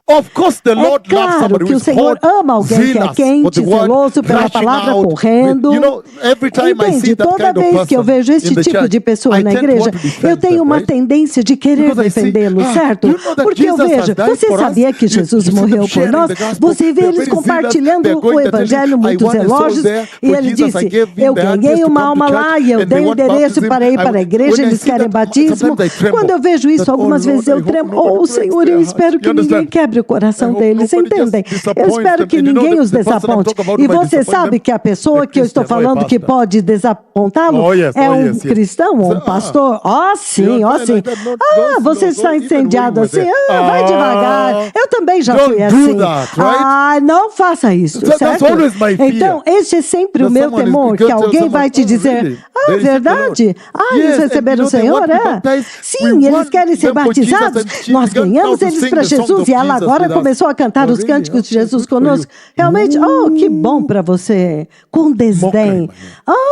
Of course, the É Lord loves claro somebody que who o is Senhor hot, ama alguém que é zealous for quente, the word, zeloso pela rushing palavra, out correndo. You know, every time I see Entende? that Toda kind of vez que eu person vejo este in the tipo church, de pessoa I na tend to igreja, want to defend eu tenho them, uma right? tendência de querer Because I see, defendê-los, certo? do you know that Porque eu Jesus has vejo, died você for sabia us? que Jesus You see them morreu por sharing nós? the gospel. Você vê They're eles very zealous. compartilhando They're going o to tell evangelho you, muito I won a soul zelosos. there E for ele Jesus. I disse, gave him eu the ganhei address to uma come alma to lá church, e eu and dei they o want endereço baptism. para ir para a igreja, When I eles see querem that, batismo. sometimes I tremble. Quando eu vejo isso, That, algumas oh, vezes Lord, eu I tremo. hope nobody Oh, Senhor, eu breaks espero their que heart. You ninguém understand? quebre o coração I hope deles, nobody just entendem? Eu disappoints espero them. que And you know ninguém the os person I'm desaponte. talking about E who might você disappoint sabe them? que a pessoa The que eu estou Christian, falando que pastor. pode desapontá-lo Oh, yes, é oh, um yes, yes. cristão, um So, pastor. Sim, You ó understand? sim. That not Ah, goes você slow, está even incendiado when we were assim. there. Vai devagar. Eu também já Don't fui do assim. that, right? Ah, não faça isso, That's certo? always my fear. Então, este é sempre o That meu someone is temor, que going to tell alguém vai someone, te "Oh, dizer, really? ah, They received the verdade? Lord." Ah, eles Yes, and receberam you o know, they Senhor, want to be é? baptized. Sim, We eles want querem ser them for Jesus, batizados. and she Nós began now ganhamos to eles sing para the songs Jesus of e ela Jesus agora with us. começou a cantar Oh, os really? cânticos de Okay, Jesus good for conosco. you. Realmente, oh, que bom para você. Com desdém. Mockery,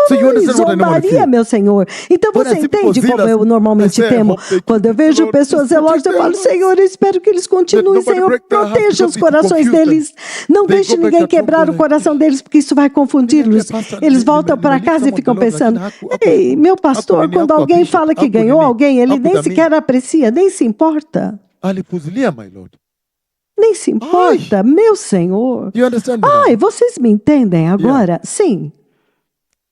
So you Ah, understand what I normally zombaria, feel? meu Senhor. Então When I você see people entende como zealous, eu normalmente I say, I temo. hope they Quando eu keep vejo the Lord, pessoas just protect zelosas, eu their falo, hearts. Senhor, eu espero que eles continuem, nobody Senhor, break their hearts proteja os because it corações confuse them. deles. Não They deixe go back ninguém at home, quebrar they're o coração deles, porque isso vai confundi-los. Eles voltam para casa e ficam pensando, ei, meu pastor, quando alguém fala que ganhou alguém, ele nem sequer aprecia, nem se importa. Alipuzilia, my Lord. Nem se importa, meu Senhor. You understand? Ai, vocês me entendem agora? Sim.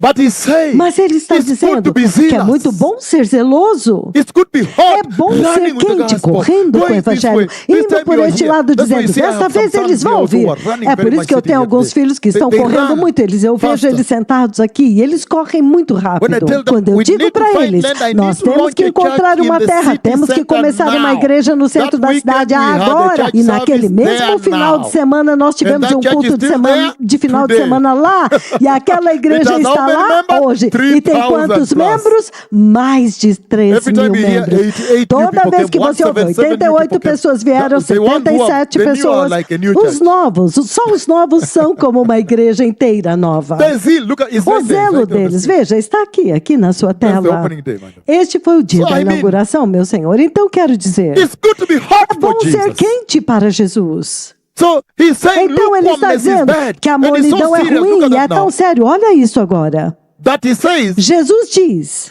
But he's saying, Mas ele está it's good dizendo to be que é zealous. muito bom ser zeloso. It's good to be hot, É bom ser running with the quente, gospel, correndo com o going this evangelho, way. This indo time por you are este here. lado, That's why you dizendo, see I desta have some vez eles sons vão here also ouvir. who are running É very por isso much que eu sitting tenho here alguns today. filhos que estão They correndo run muito. Eu vejo faster. eles sentados aqui e eles correm muito rápido. When I tell them, Quando eu we digo need to para find eles, land, I nós need to temos launch que a encontrar church uma in the terra, city temos que center começar uma now. igreja no centro That da cidade weekend we had a agora. church E naquele service mesmo there final now. de semana nós tivemos that um church culto is de still semana, there de final de today. semana lá. E aquela igreja It has está how many lá members? hoje. E tem 3,000 quantos plus. membros? Mais de 3 Every mil time you hear membros. 88 new Toda people vez que came, você ouve 177 new 88 people came. pessoas vieram, The ones who are 77 the new are pessoas. like a new Os church. novos, só os novos são como uma igreja inteira nova. The zeal, look at, it's O right there, zelo right there on the deles, screen. veja, está aqui na sua That's the tela. opening day, my Lord. Este foi o dia So, da I mean, inauguração, meu Senhor. Então quero dizer, It's good to be hot é bom for ser Jesus. quente para Jesus. So he's saying Então ele está lukewarmness is dizendo bad. que a And it's so mornidão é serious. Look ruim at e é that tão now. sério. Olha isso agora. That he says, Jesus diz,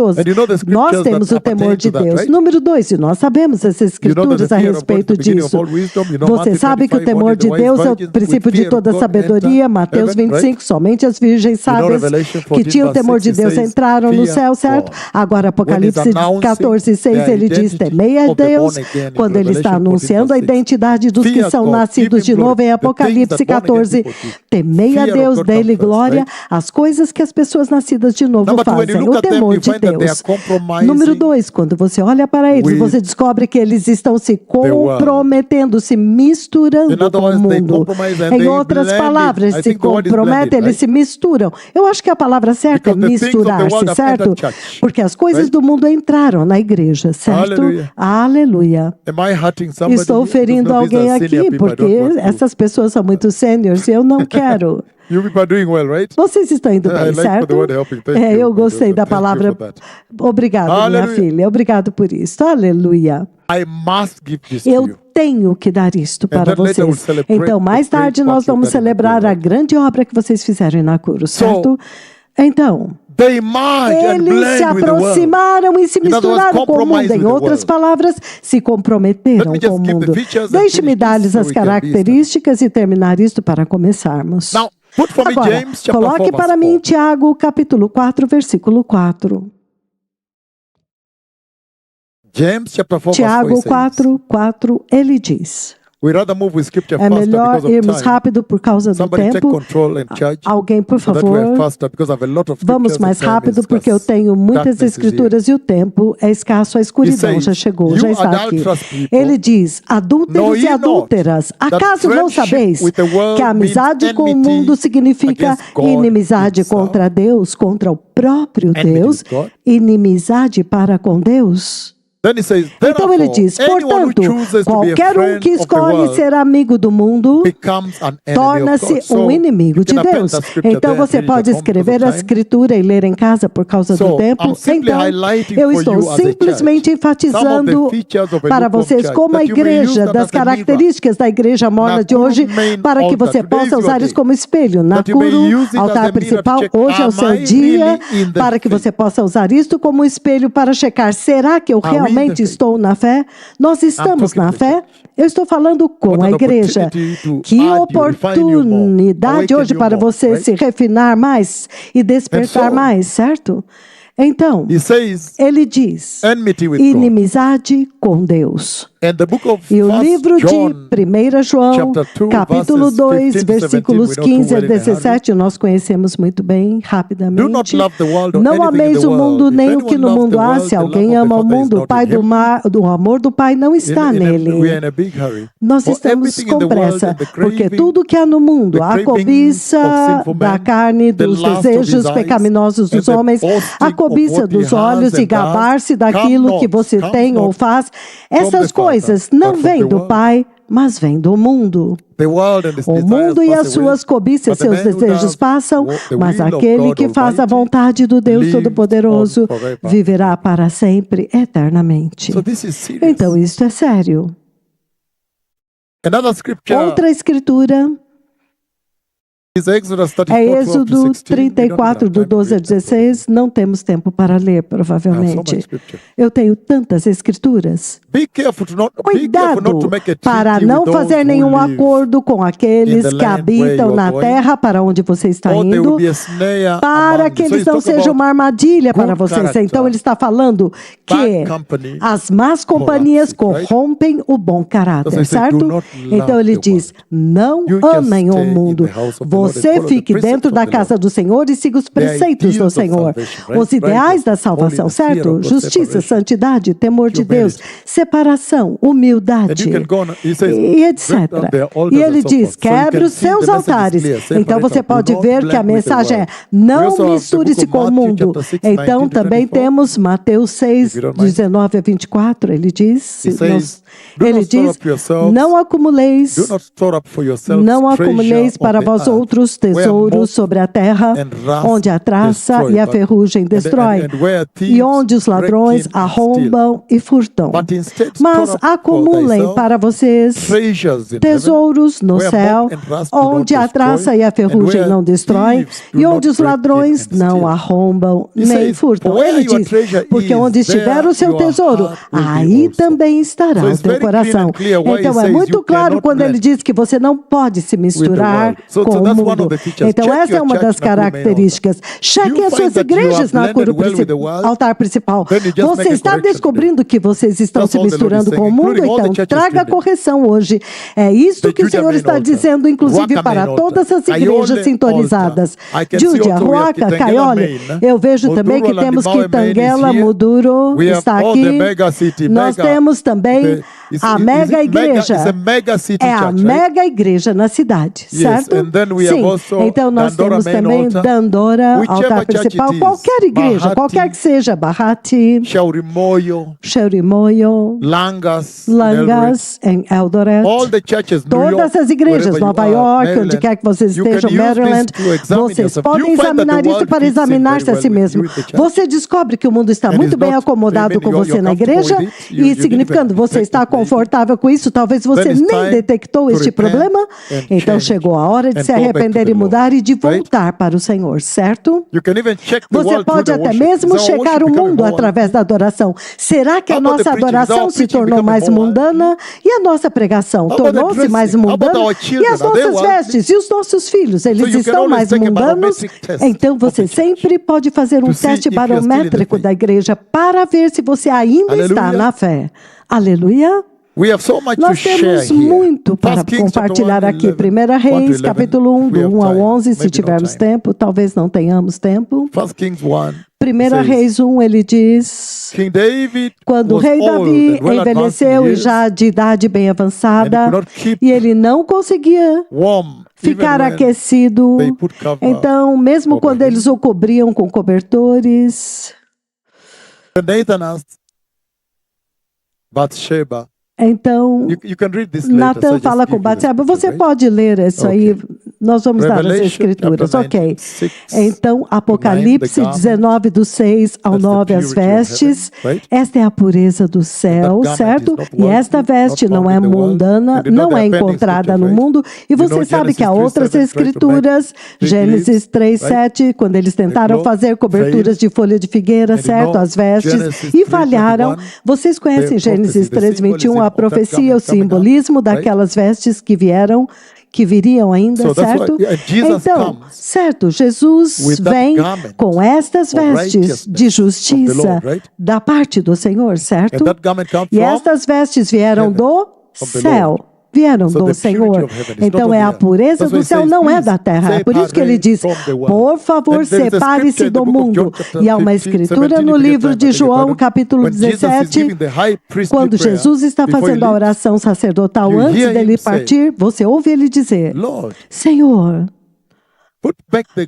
pessoas. And you know the Nós scriptures temos that o temor appertain de to that, Deus. right? Número 2, e nós sabemos essas You know that escrituras the a fear of God respeito respeito disso. Você sabe que o temor de Deus é o princípio de toda sabedoria. Mateus 25, somente as virgens sábias que tinham o temor de Deus entraram no céu, certo? Agora, Apocalipse 14, 6, ele diz, temei a Deus, quando ele está anunciando a identidade dos que são nascidos de novo em Apocalipse 14, temei a Deus, dê-lhe glória, as coisas que as pessoas nascidas de novo fazem, o temor de Deus. Número 2, quando você olha para eles, você descobre que eles estão se comprometendo, se misturando com o mundo. Em outras palavras, se comprometem, eles se misturam. Eu acho que a palavra certa é misturar-se, certo? Porque as coisas do mundo entraram na igreja, certo? Aleluia. Estou ferindo alguém aqui, porque essas pessoas são muito sêniores e eu não quero. Vocês estão indo bem, certo? Eu gostei da palavra. Obrigado, minha filha. Obrigado por isso. Aleluia. Eu tenho que dar isto para vocês. Então, mais tarde, nós vamos celebrar a grande obra que vocês fizeram na Nakuru, certo? Então, eles se aproximaram e se misturaram com o mundo. Em outras palavras, se comprometeram com o mundo. Deixe-me dar-lhes as características e terminar isto para começarmos. Agora, coloque para mim Tiago, capítulo 4, versículo 4. Tiago 4, 4, ele diz... É melhor irmos rápido por causa do tempo. Alguém, por favor, vamos mais rápido porque eu tenho muitas escrituras e o tempo é escasso, a escuridão já chegou, já está aqui. Ele diz, adúlteros e adúlteras, acaso não sabeis que a amizade com o mundo significa inimizade contra Deus, contra o próprio Deus, inimizade para com Deus? Então ele diz, portanto, qualquer um que escolhe ser amigo do mundo torna-se um inimigo de Deus. Então você pode escrever a escritura e ler em casa por causa do tempo. Então eu estou simplesmente enfatizando para vocês como a igreja, das características da igreja morna de hoje, para que você possa usar isso como espelho. Nakuru, altar principal, hoje é o seu dia, para que você possa usar isto como espelho para checar, será que eu realmente estou na fé? Nós estamos na fé? Eu estou falando com a igreja. Que oportunidade hoje para você se refinar mais e despertar mais, certo? Então, ele diz, inimizade com Deus. E o livro de 1 João, capítulo 2, versículos 15 a 17, nós conhecemos muito bem, rapidamente. Não ameis o mundo nem o que no mundo há. Se alguém ama o mundo, o pai do amor do Pai não está nele. Nós estamos com pressa, porque tudo que há no mundo, a cobiça da carne, dos desejos pecaminosos dos homens, a cobiça dos olhos e gabar-se daquilo que você tem ou faz, essas coisas não vêm do Pai, mas vêm do mundo. O mundo e as suas cobiças, seus desejos passam, mas aquele que faz a vontade do Deus Todo-Poderoso viverá para sempre, eternamente. Então, isto é sério. Outra escritura é Êxodo 34, do 12 a 16. Não temos tempo para ler, provavelmente. Eu tenho tantas escrituras. Cuidado para não fazer nenhum acordo com aqueles que habitam na terra para onde você está indo, para que eles não sejam uma armadilha para vocês. Então ele está falando que as más companhias corrompem o bom caráter, certo? Então ele diz, não amem o mundo. Você fique dentro da casa do Senhor e siga os preceitos do Senhor. Os ideais da salvação, certo? Justiça, santidade, temor de Deus, separação, humildade e etc. E ele diz, quebre os seus altares. Então você pode ver que a mensagem é, não misture-se com o mundo. Então também temos Mateus 6, 19 a 24. Ele diz, não acumuleis para vós outros outros tesouros sobre a terra, onde a traça e a ferrugem destrói, e onde os ladrões arrombam e furtam. Mas acumulem para vocês tesouros no céu, onde a traça e a ferrugem não destroem, e onde os ladrões não arrombam nem furtam. Ele diz, porque onde estiver o seu tesouro, aí também estará o teu coração. Então é muito claro quando ele diz que você não pode se misturar com o mundo. Então essa é uma das características. Cheque as suas igrejas na altar principal. Você está descobrindo que vocês estão se misturando com o mundo? Então traga correção hoje. É isso que o Senhor está dizendo, inclusive para todas as igrejas sintonizadas. Júdia, Ruaca, Caiole. Eu vejo também que temos que Tanguela, Muduro está aqui. Nós temos também a mega igreja. É a mega igreja na cidade, certo? Sim. Então nós temos também Dandora, altar principal, qualquer igreja, qualquer que seja, Bahati, Cherimoyo, Langas em Eldoret, todas as igrejas, Nova York, onde quer que vocês estejam, Maryland, vocês podem examinar isso para examinar-se a si mesmo. Você descobre que o mundo está muito bem acomodado com você na igreja e significando você está confortável com isso, talvez você nem detectou este problema, então chegou a hora de se arrepender e mudar e de voltar para o Senhor, certo? Você pode até mesmo checar o mundo através da adoração. Será que a nossa adoração se tornou mais mundana? E a nossa pregação tornou-se mais mundana? E as nossas vestes e os nossos filhos, eles estão mais mundanos? Então você sempre pode fazer um teste barométrico da igreja para ver se você ainda está na fé. Aleluia! Nós temos muito para compartilhar aqui. 1 Reis, capítulo 1, do 1 ao 11, se tivermos tempo, talvez não tenhamos tempo. 1 Reis 1, ele diz, quando o rei Davi envelheceu e já de idade bem avançada, e ele não conseguia ficar aquecido, então, mesmo quando eles o cobriam com cobertores, então, Natan fala com Batseba. Você pode ler isso aí. Nós vamos dar as escrituras. Ok. Então, Apocalipse 19, do 6 ao 9, as vestes. Esta é a pureza do céu, certo? E esta veste não é mundana, não é encontrada no mundo. E você sabe que há outras escrituras, Gênesis 3, 7, quando eles tentaram fazer coberturas de folha de figueira, certo? As vestes, e falharam. Vocês conhecem Gênesis 3, 21, a profecia, o simbolismo daquelas vestes que viriam ainda, certo? Então, certo, Jesus vem com estas vestes de justiça da parte do Senhor, certo? E estas vestes vieram do céu. Vieram do Senhor. Então é a pureza do céu, não é da terra. É por isso que ele diz, por favor, separe-se do mundo. E há uma escritura no livro de João, capítulo 17, quando Jesus está fazendo a oração sacerdotal antes dele partir, você ouve ele dizer, Senhor,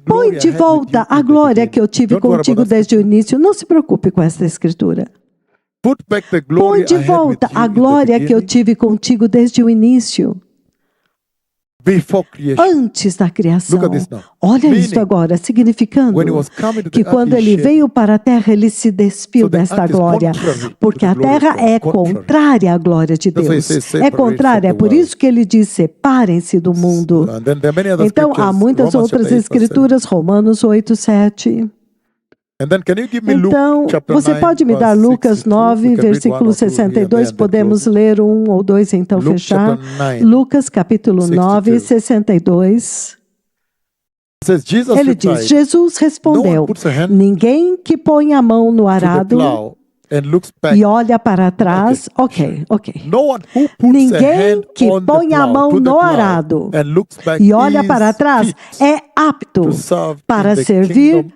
põe de volta a glória que eu tive contigo desde o início. Não se preocupe com essa escritura. Põe de volta a glória que eu tive contigo desde o início. Antes da criação. Olha isso agora, significando que quando ele veio para a terra, ele se despiu desta glória, porque a terra é contrária à glória de Deus. É contrária, é por isso que ele diz, separem-se do mundo. Então, há muitas outras escrituras, Romanos 8, 7. Então, você pode me dar Lucas 9, versículo 62, podemos ler 1 ou 2, então fechar. Lucas, capítulo 9, 62. Ele diz, Jesus respondeu, ninguém que põe a mão no arado e olha para trás, ok. Ninguém que põe a mão no arado e olha para trás é apto para servir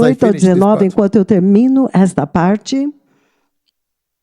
18 ao 19, enquanto eu termino esta parte.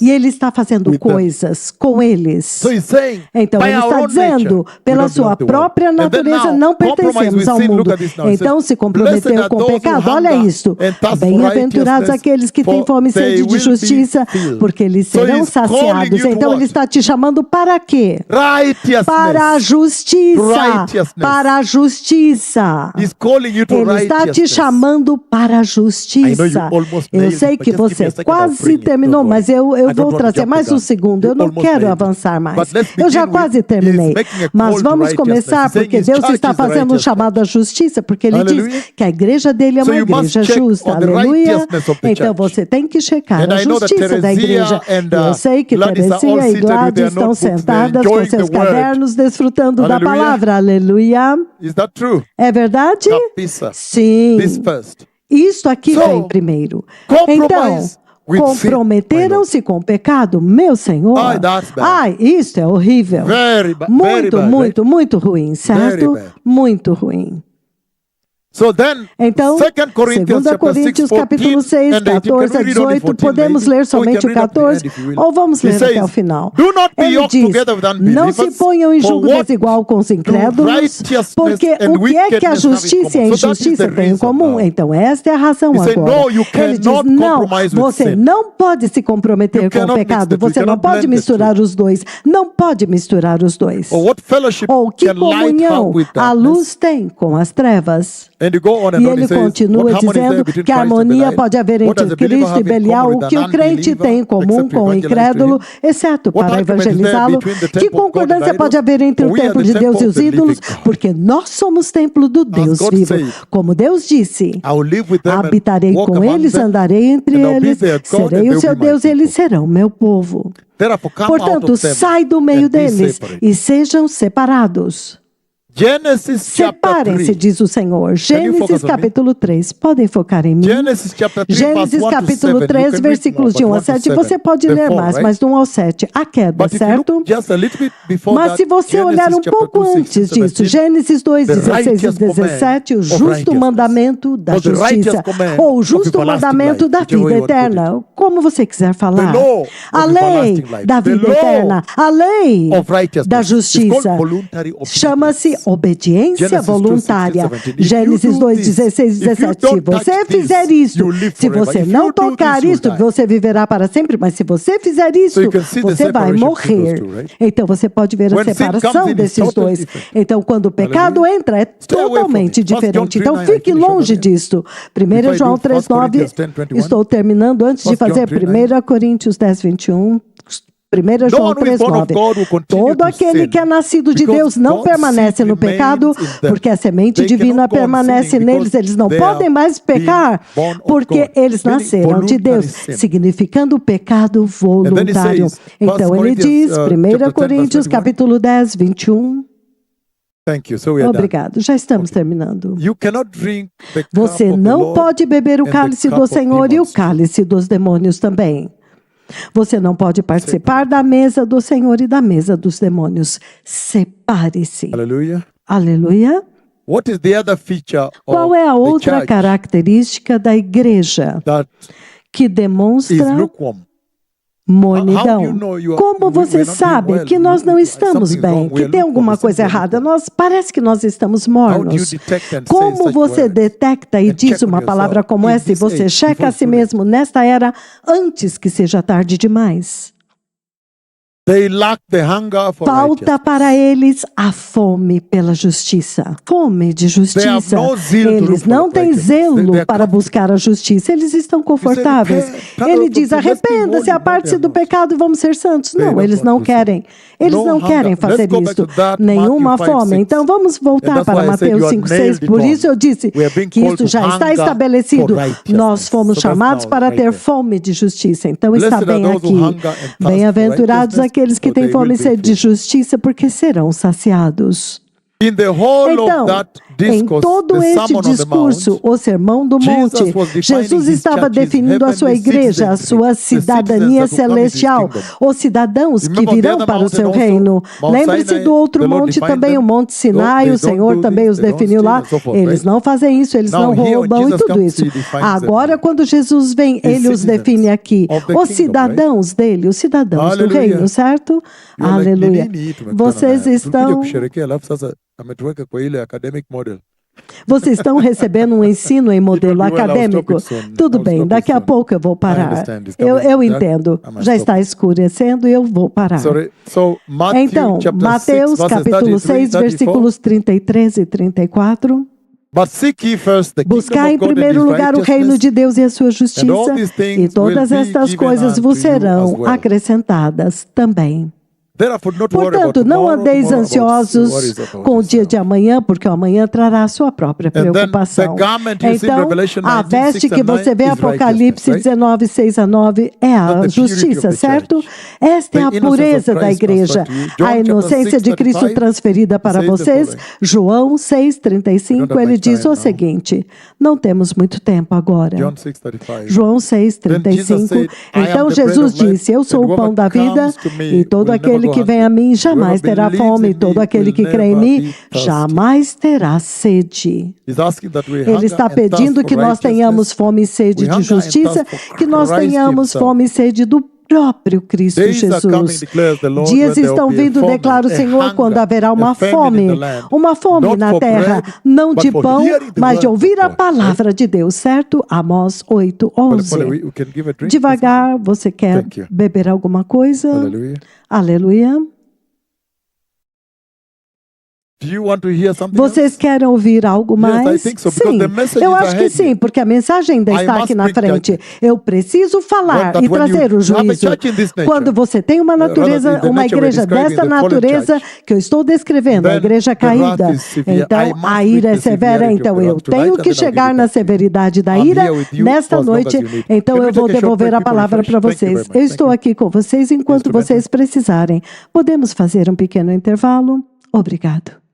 E ele está fazendo with them. coisas com eles. So he's saying, Então by ele our está own dizendo, nature, we pela don't sua belong to the world. própria And then natureza, now, não compromise pertencemos with ao sin. mundo. Look at this now. It Então says, se comprometeu "Blessed com o are those pecado. who Olha hunger isto. and thirst for Bem-aventurados righteousness, aqueles que têm for fome e they sede de will be justiça, filled." porque eles So serão he's calling saciados. you to Então ele what? está te chamando para quê? para a justiça, Righteousness. para a justiça. He's calling you to Ele está te righteousness. chamando para a justiça. Eu sei que você quase terminou, mas eu vou trazer mais um segundo. Eu não quero avançar mais. Eu já quase terminei. Mas vamos começar, porque Deus está fazendo um chamado à justiça, porque Ele diz que a igreja dele é uma igreja justa. Aleluia. Então você tem que checar a justiça da igreja. Eu sei que Teresia e Gladys estão sentadas com seus cadernos, desfrutando da palavra. Aleluia. Is that true? É verdade? Capissa. Sim. This first. Isto aqui So, vem primeiro. Então, compromise with comprometeram-se com o pecado, meu Senhor. Ai, that's bad. Ai, isto é horrível. Very bad. Muito, muito, muito ruim, Very certo? bad. Muito ruim. So then, Então, 2 Corinthians 2 Coríntios capítulo 6, 14 a 18, podemos ler somente o 14, ou vamos ler até o final. Ele diz, não se ponham em julgo desigual com os incrédulos, porque o que é que a justiça e a injustiça têm em comum? Então, esta é a razão agora. Ele diz, não, você não pode se comprometer com o pecado, você não pode misturar os dois, não pode misturar os dois. Ou que comunhão a luz tem com as trevas? E ele continua dizendo que a harmonia pode haver entre Cristo e Belial, o que o crente tem em comum com o incrédulo, exceto para evangelizá-lo. Que concordância pode haver entre o templo de Deus e os ídolos? Porque nós somos templo do Deus vivo. Como Deus disse, habitarei com eles, andarei entre eles, serei o seu Deus e eles serão meu povo. Portanto, sai do meio deles e sejam separados. Separem-se, diz o Senhor. Gênesis capítulo 3. Podem focar em mim. Gênesis capítulo 3, versículos de 1 a 7. Você pode ler mais, mas do 1 ao 7. A queda, certo? Mas se você olhar um pouco antes disso, Gênesis 2, 16 e 17, o justo mandamento da justiça, ou o justo mandamento da vida eterna, como você quiser falar. A lei da vida eterna, a lei da justiça, chama-se obediência voluntária. Gênesis 2, 16 e 17. Se você fizer isso, se você não tocar isso, você viverá para sempre. Mas se você fizer isso, você vai morrer. Então você pode ver a separação desses dois. Então quando o pecado entra, é totalmente diferente. Então fique longe disto. 1 João 3, 9. Estou terminando antes de fazer 1 Coríntios 10, 21. 1 João 3,9. Todo aquele que é nascido de Deus não permanece no pecado, porque a semente divina permanece neles. Eles não podem mais pecar, porque eles nasceram de Deus, significando o pecado voluntário. Então ele diz, 1 Coríntios capítulo 10, 21. Obrigado, já estamos terminando. Você não pode beber o cálice do Senhor e o cálice dos demônios também. Você não pode participar da mesa do Senhor e da mesa dos demônios. Separe-se. Aleluia. Aleluia. Qual é a outra característica da igreja que demonstra mornidão? Como você sabe que nós não estamos bem, que tem alguma coisa errada? Parece que nós estamos mornos. Como você detecta e diz uma palavra como essa e você checa a si mesmo nesta era antes que seja tarde demais? Falta para eles a fome pela justiça. Fome de justiça. Eles não têm zelo para buscar a justiça. Eles estão confortáveis. Ele diz, arrependa-se, aparte-se do pecado e vamos ser santos. Não, eles não querem. Eles não querem fazer isso. Nenhuma fome. Então vamos voltar para Mateus 5,6. Por isso eu disse que isso já está estabelecido. Nós fomos chamados para ter fome de justiça. Então está bem aqui. Bem-aventurados aqueles que têm fome e sede de justiça, porque serão saciados. Então, em todo este discurso, o Sermão do Monte, Jesus estava definindo a sua igreja, a sua cidadania celestial, os cidadãos que virão para o seu reino. Lembre-se do outro monte também, o Monte Sinai, o Senhor também os definiu lá. Eles não fazem isso, eles não roubam e tudo isso. Agora, quando Jesus vem, ele os define aqui. Os cidadãos dele, os cidadãos do reino, certo? Aleluia. Vocês estão... ametuweka kwa ile academic model. Vocês estão recebendo um ensino em modelo will, I'll acadêmico? stop it soon. Tudo I'll bem, stop daqui it a soon. pouco eu vou parar. understand. It's Eu coming. entendo. I must Já stop está escurecendo e eu vou parar. Sorry. So, Matthew, Então, chapter Mateus 6, verses capítulo 33, 6, 34. versículos 33 e 34. But seek ye first the kingdom Buscar em of God and primeiro his lugar o reino righteousness, de Deus e a sua and all justiça, these e things todas will be estas given coisas unto vos you serão as well. acrescentadas também. Therefore, not worry about Portanto, não tomorrow, andeis tomorrow about ansiosos worries about com o dia yourself. de amanhã, porque o amanhã trará a sua própria then preocupação. the garment you see in Então, Revelation a 19, veste 6 que and 9 você vê em is Apocalipse righteousness, right? 19, 6 a 9 é a Not the purity justiça, of the certo? church. Esta é The a innocence of pureza da Christ igreja, transferred to you. John a chapter inocência 6, de Cristo 35, transferida para says the vocês. following. João We 6,35, don't have ele much diz time o now. seguinte, não temos muito tempo agora. John 6:35. João Then Jesus 6,35. said, I am Então the bread Jesus of life, disse, eu sou and o pão whoever da vida, comes to me e todo will never aquele go que vem a hungry. mim jamais Whoever terá believes fome, in e todo me aquele will que crê em never mim be thirsty. jamais terá sede. He's asking that we Ele hunger está and thirst pedindo for que nós tenhamos righteousness. fome e sede We de hunger and justiça, thirst for que nós Christ tenhamos himself. fome e sede do próprio Cristo Days are coming, Jesus. declares the Lord, Dias when there estão will be a vindo, famine, declara o a Senhor, hunger, quando haverá a uma famine in the fome, land. uma fome Not na for terra, bread, não but de for pão, hearing the mas de word of ouvir a God, palavra de Deus, certo? Amós 8:11. We can give a drink. Devagar, você quer Thank you. beber alguma coisa? Hallelujah. Aleluia. Do you want to hear something Vocês else? querem ouvir algo mais? I think so, because Sim, the message eu is acho que ahead sim, here. porque a mensagem ainda I está must aqui na bring frente. judgment. Eu preciso falar That e when trazer you o have a juízo. church in this nature, Quando você tem uma natureza, rather, the uma nature we're igreja describing desta is the fallen natureza church, que eu estou descrevendo, a then igreja the wrath caída, is severe. I então must a reach ira é the severa, severity então of the eu wrath tonight, tenho and que then I'll give chegar it na back to you. severidade da I'm ira here with you nesta for as long as noite, you need. então Can we eu vou take a short devolver break, a people palavra refresh? para Thank you vocês. very much. Eu Thank estou you. aqui com vocês enquanto Instrumental. vocês precisarem. Podemos fazer um pequeno intervalo? Obrigado.